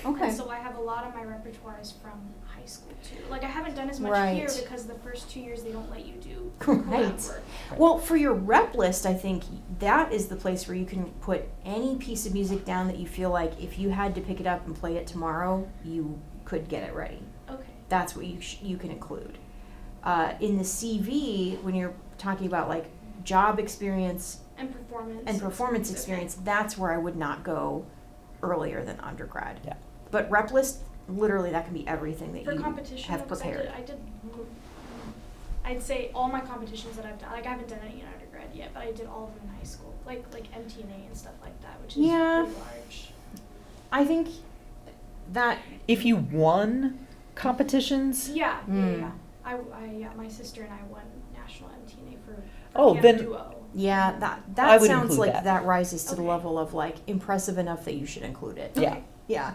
Okay. And so I have a lot of my repertoire is from high school too. Like I haven't done as much here Right. because the first 2 years they don't let you do Right. collab work. Well, for your rep list, I think that is the place where you can put any piece of music down that you feel like if you had to pick it up and play it tomorrow, you could get it ready. Okay. That's what you can include. In the CV, when you're talking about like job experience And performance. and performance Okay. experience, that's where I would not go earlier than undergrad. Yeah. But rep list, literally, that can be everything that For you competition, have though, 'cause prepared. I'd say all my competitions that I've done, like I haven't done any in undergrad yet, but I did all of them in high school, like MTNA and stuff like that, which is Yeah. pretty large. I think that If you won competitions, Yeah, Mm. yeah. My sister and I won national MTNA for Oh, piano then- duo. yeah, that I would sounds include like that. that rises to the Okay. level of like impressive enough that you should include it. Yeah. Yeah.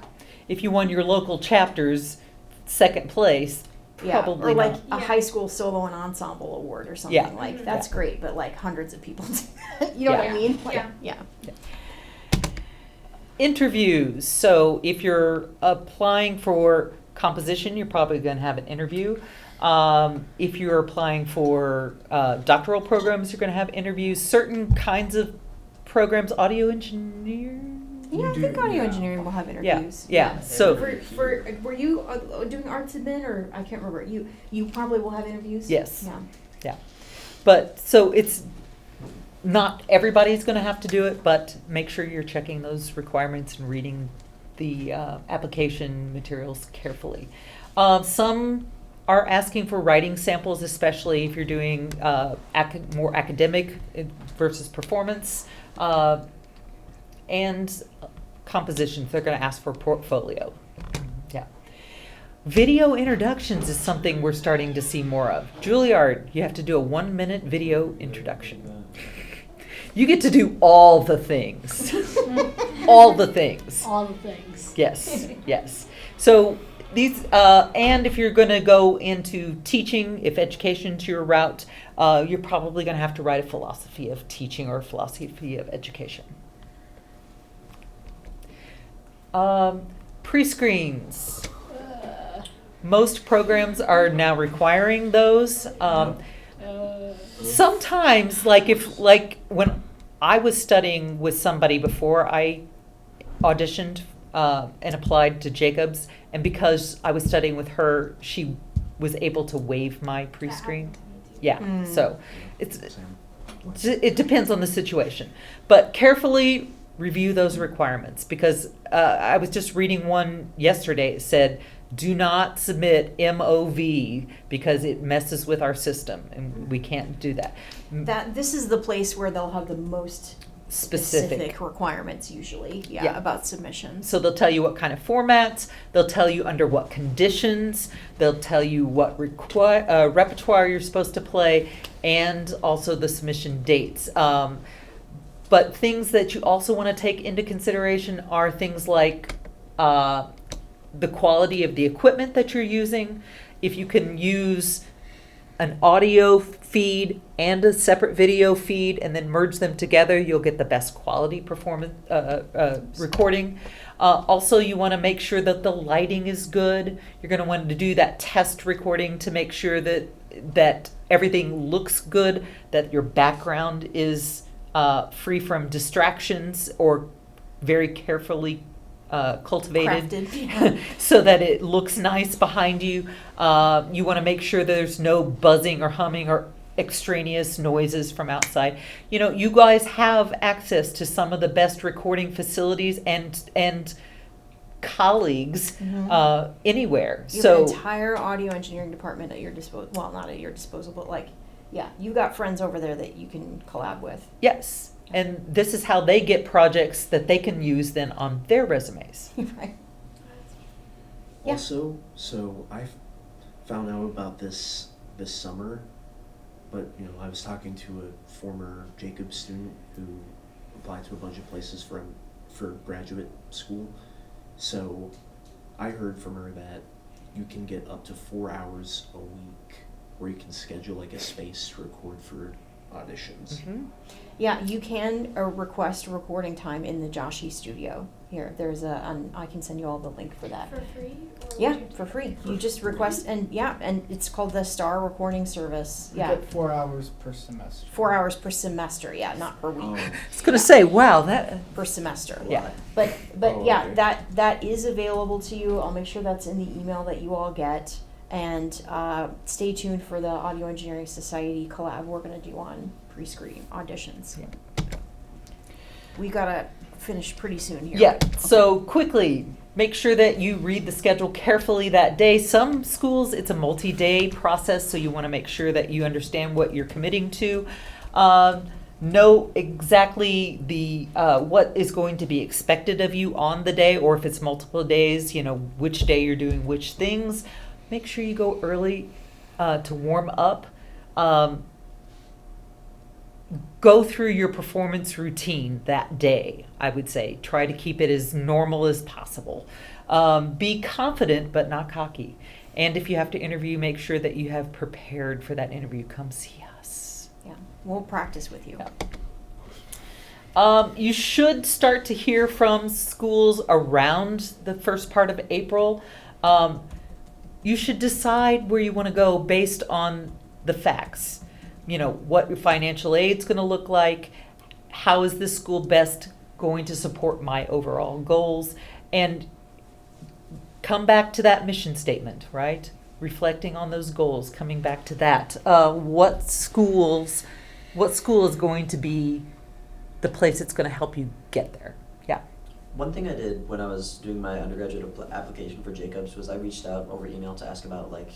if you won your local chapter's second place, Yeah, probably or like not. a Yeah. high school solo and ensemble award or something Yeah. like Mhm. that's Yeah. great, but like hundreds of people do that. You know what I Yeah. mean? Like, Yeah. yeah. Interviews. So if you're applying for composition, you're probably going to have an interview. If you're applying for doctoral programs, you're going to have interviews. Certain kinds of programs, audio engineer. Yeah, I You think do, audio yeah. engineering will have Yeah, interviews. yeah. So For were you doing arts admin or I can't remember. You probably will have interviews. Yes. Yeah. But so it's not everybody's going to have to do it, but make sure you're checking those requirements and reading the application materials carefully. Some are asking for writing samples, especially if you're doing more academic versus performance, and compositions. They're going to ask for portfolio. Yeah. Video introductions is something we're starting to see more of. Juilliard, you have to do a 1-minute video introduction. You get to do all the things. All the things. All the things. Yes, yes. So these, and if you're going to go into teaching, if education's your route, you're probably going to have to write a philosophy of teaching or a philosophy of education. Prescreens. Most programs are now requiring those. Sometimes, like when I was studying with somebody before I auditioned and applied to Jacobs, and because I was studying with her, she was able to waive my pre-screen. Yeah, so it depends on the situation, but carefully review those requirements, because I was just reading one yesterday. It said, do not submit MOV because it messes with our system and we can't do that. This is the place where they'll have the most specific. requirements usually, Yeah. about submissions. So they'll tell you what kind of formats, they'll tell you under what conditions, they'll tell you what repertoire you're supposed to play, and also the submission dates. But things that you also want to take into consideration are things like the quality of the equipment that you're using. If you can use an audio feed and a separate video feed and then merge them together, you'll get the best quality performance recording. Also, you want to make sure that the lighting is good. You're going to want to do that test recording to make sure that everything looks good, that your background is free from distractions or very carefully cultivated Crafted. so that it looks nice behind you. You want to make sure there's no buzzing or humming or extraneous noises from outside. You know, you guys have access to some of the best recording facilities and colleagues anywhere. You have So an entire audio engineering department at your disposal. Well, not at your disposal, but like, yeah, you got friends over there that you can collab with. yes, and this is how they get projects that they can use then on their resumes. Right. Yeah. Also, so I found out about this summer, but you know, I was talking to a former Jacobs student who applied to a bunch of places for graduate school. So I heard from her that you can get up to 4 hours a week where you can schedule like a space to record for auditions. Yeah, you can request recording time in the Joshi studio. Here, there's I can send you all the link for that. For free? Or Yeah, would you- for free. You just request, and it's called the Star Recording Service. You Yeah, get 4 hours per semester. 4 hours per semester. Yeah, not per week. Oh, I was going to say, wow, that, Per semester. yeah. But Oh, yeah, okay. that is available to you. I'll make sure that's in the email that you all get. And stay tuned for the Audio Engineering Society collab we're gonna do on pre-screen auditions. Yeah. We gotta finish pretty soon here. Yeah, so quickly, make sure that you read the schedule carefully that day. Some schools, it's a multi-day process, so you want to make sure that you understand what you're committing to. Know exactly the what is going to be expected of you on the day, or if it's multiple days, you know, which day you're doing which things. Make sure you go early to warm up. Go through your performance routine that day, I would say. Try to keep it as normal as possible. Be confident, but not cocky. And if you have to interview, make sure that you have prepared for that interview. Come see us. Yeah, we'll practice with you. Yeah. You should start to hear from schools around the first part of April. You should decide where you want to go based on the facts. You know, what your financial aid's going to look like, how is this school best going to support my overall goals, and come back to that mission statement, right? Reflecting on those goals, coming back to that. What school is going to be the place that's going to help you get there? Yeah. One thing I did when I was doing my undergraduate application for Jacobs was I reached out over email to ask about like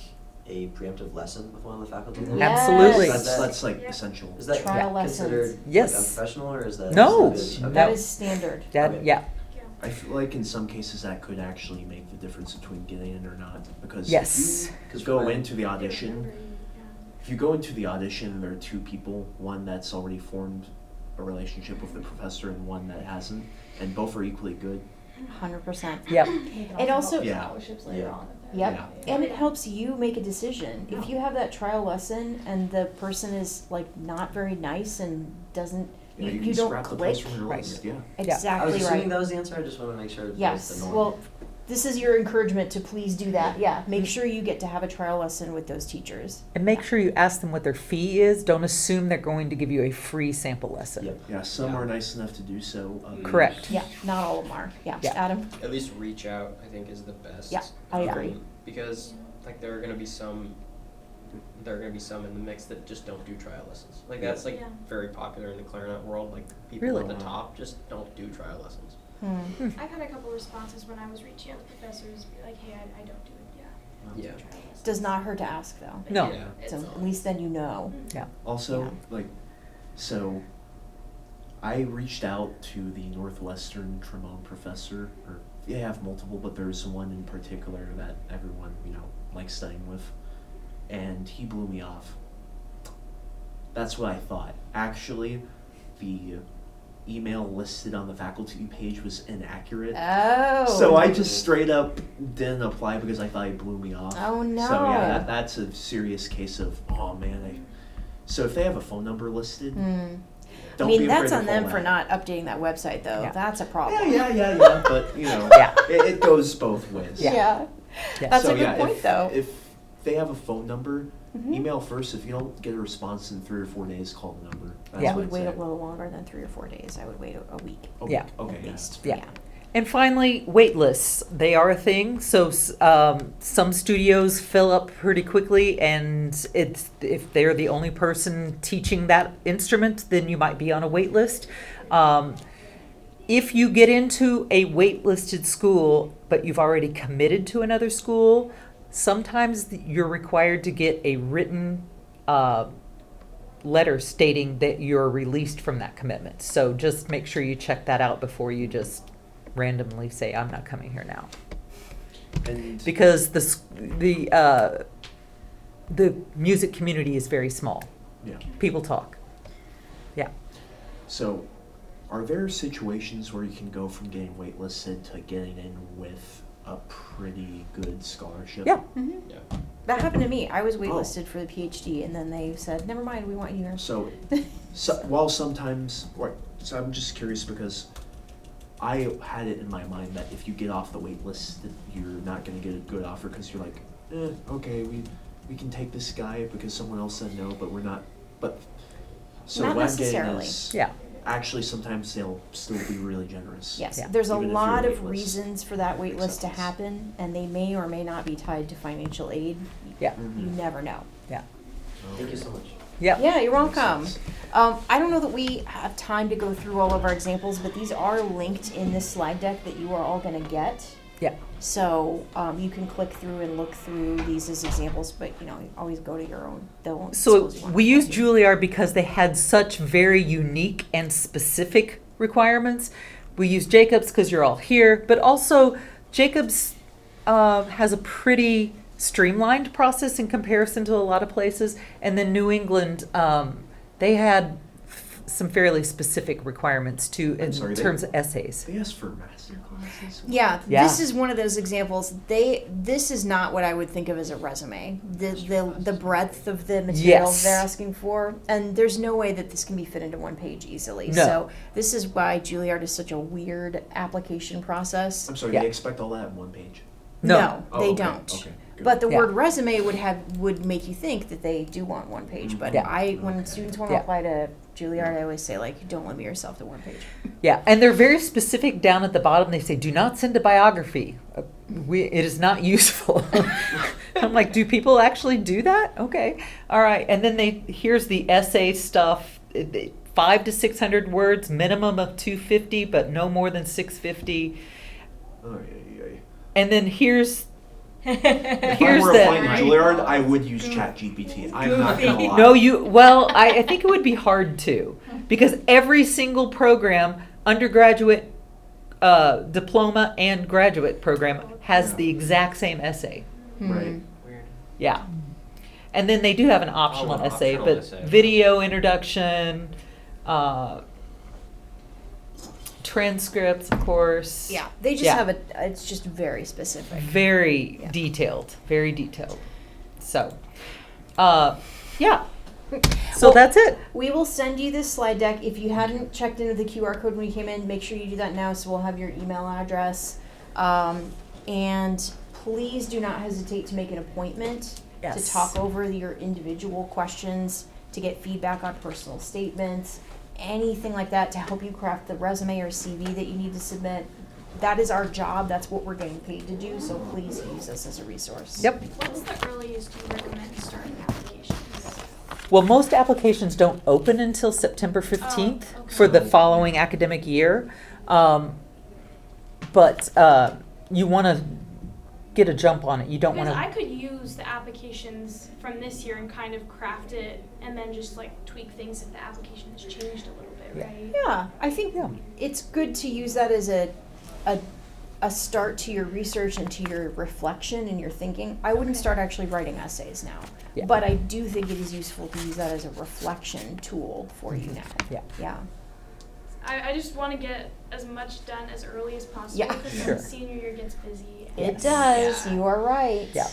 a preemptive lesson with one of the faculty there. Yes. Absolutely. that's like Yeah. essential. Is that Trial lessons. considered Yes. like unprofessional, or is that No. is that good? That Okay. is standard. That, Okay. yeah. Yeah. I feel like in some cases that could actually make the difference between getting in or not, because Yes. if you go Right. into the audition, if you go into the audition and there are two people, one that's already formed a relationship with the professor and one that hasn't, and both are equally good. 100%. Yep. It also, Yeah. Scholarships later Yeah. on. Yep. Yeah. And it helps you make a decision. If you have that trial lesson and the person is like not very nice and doesn't, Yeah, you can don't scrap the click. place from your Right. list, yeah. I was Exactly assuming right. that was the answer. I just want to make sure that was Yes. the norm. Well, this is your encouragement to please do that. Yeah. Make sure you get to have a trial lesson with those teachers. And make sure you ask them what their fee is. Don't assume they're going to give you a free sample lesson. Yep. Yeah, some are nice enough to do so. Others- Correct. Yeah. Not all of them are. Yeah. Yeah. Adam. At least reach out, I think, is the best. Yeah, I agree. Because like there are gonna be some in the mix that just don't do trial lessons. Like that's like Yeah. very popular in the clarinet world. Like people Really? at the top just don't do trial lessons. I've had a couple responses when I was reaching out to professors, be like, hey, I don't do it. Yeah. Yeah. Trial lessons. Does not hurt to ask though. No. Yeah. It's So all- at least then you know. Yeah. Also, Yeah. like, so I reached out to the Northwestern Tremont professor, or they have multiple, but there's one in particular that everyone, likes studying with, and he blew me off. That's what I thought. Actually, the email listed on the faculty page was inaccurate. Oh. So I just straight up didn't apply because I thought he blew me off. Oh, no. So yeah, that's a serious case of, oh man. So if they have a phone number listed, don't be afraid that's to on call them for that. not updating that website, though. Yeah. That's a problem. Yeah. But Yeah. it goes both ways. Yeah. Yeah. That's So, a good yeah, point, though. If they have a phone number, Mhm. email first. If you don't get a response in 3 or 4 days, call the number. That's Yeah. I what would I'd wait a say. little longer than 3 or 4 days. I would wait a week. Yeah. Okay. At least. Yeah. And finally, wait lists. They are a thing. So some studios fill up pretty quickly, and if they're the only person teaching that instrument, then you might be on a wait list. If you get into a waitlisted school, but you've already committed to another school, sometimes you're required to get a written letter stating that you're released from that commitment. So just make sure you check that out before you just randomly say, I'm not coming here now. And Because the music community is very small. yeah. People talk. Yeah. So, are there situations where you can go from getting waitlisted to getting in with a pretty good scholarship? Yeah. Mhm. Yeah. That happened to me. I was Oh. waitlisted for the PhD, and then they said, never mind, we want you here. So, while sometimes, so I'm just curious because I had it in my mind that if you get off the wait list, that you're not going to get a good offer because you're like, okay, we can take this guy because someone else said no, but we're not. But so Not what I'm getting necessarily. is, Yeah. actually sometimes they'll still be really generous. Yes, Yeah. there's a Even if lot your of wait list reasons for that wait list to acceptance. happen, and they may or may not be tied to financial aid. Yeah. You never know. Yeah. Thank you so much. Yeah. Yeah, you're Makes welcome. sense. I don't know that we have time to go through all of our examples, but these are linked in this slide deck that you are all going to get. Yeah. So you can click through and look through these as examples, but you always go to your own. So we used Juilliard because they had such very unique and specific requirements. We use Jacobs because you're all here, but also Jacobs has a pretty streamlined process in comparison to a lot of places. And then New England, they had some fairly specific requirements too in terms of essays. They asked for master classes. Yeah, Yeah. this is one of those examples. This is not what I would think of as a resume. The breadth of the material Yes. they're asking for, and there's no way that this can be fit into one page easily. No. So this is why Juilliard is such a weird application process. I'm sorry, Yeah. they expect all that in one page. No, Oh, they okay, don't. okay, good. But the Yeah. word resume would make you think that they do want one page. But Yeah. when students want to Yeah. apply to Juilliard, I always say don't limit yourself to one page. Yeah, and they're very specific down at the bottom. They say, do not send a biography. It is not useful. I'm like, do people actually do that? Okay. All right. And then here's the essay stuff. 500 to 600 words, minimum of 250, but no more than 650. Oh, yeah. And then here's If I here's were the applying to Juilliard, I would use ChatGPT. I'm not gonna lie. No, I think it would be hard to, because every single program, undergraduate, diploma, and graduate program has Yeah. the exact same essay. Right. Weird. Yeah. And then they do have an optional an essay, optional but essay. video introduction, transcripts, of course. Yeah, they just Yeah. have it's just very specific. Very Yeah. detailed, very detailed. So, yeah. So Well, that's it. We will send you this slide deck. If you hadn't checked into the QR code when you came in, make sure you do that now so we'll have your email address. And please do not hesitate to make an appointment Yes. to talk over your individual questions, to get feedback on personal statements, anything like that to help you craft the resume or CV that you need to submit. That is our job. That's what we're getting paid to do. So please use us as a resource. Yep. What's the earliest you recommend starting applications? Well, most applications don't open until September 15th okay. for the following academic year. But you want to get a jump on it. You don't want Because I to. could use the applications from this year and kind of craft it and then just tweak things if the application has changed a little bit. it, Yeah. right? Yeah, I think Yeah. it's good to use that as a start to your research and to your reflection and your thinking. I wouldn't Okay. start actually writing essays now, Yeah. but I do think it is useful to use that as a reflection tool for you now. Yeah. Yeah. I just want to get as much done as early as possible Yeah. because Sure. then senior year gets busy. It and- does. Yeah. You are right. Yeah.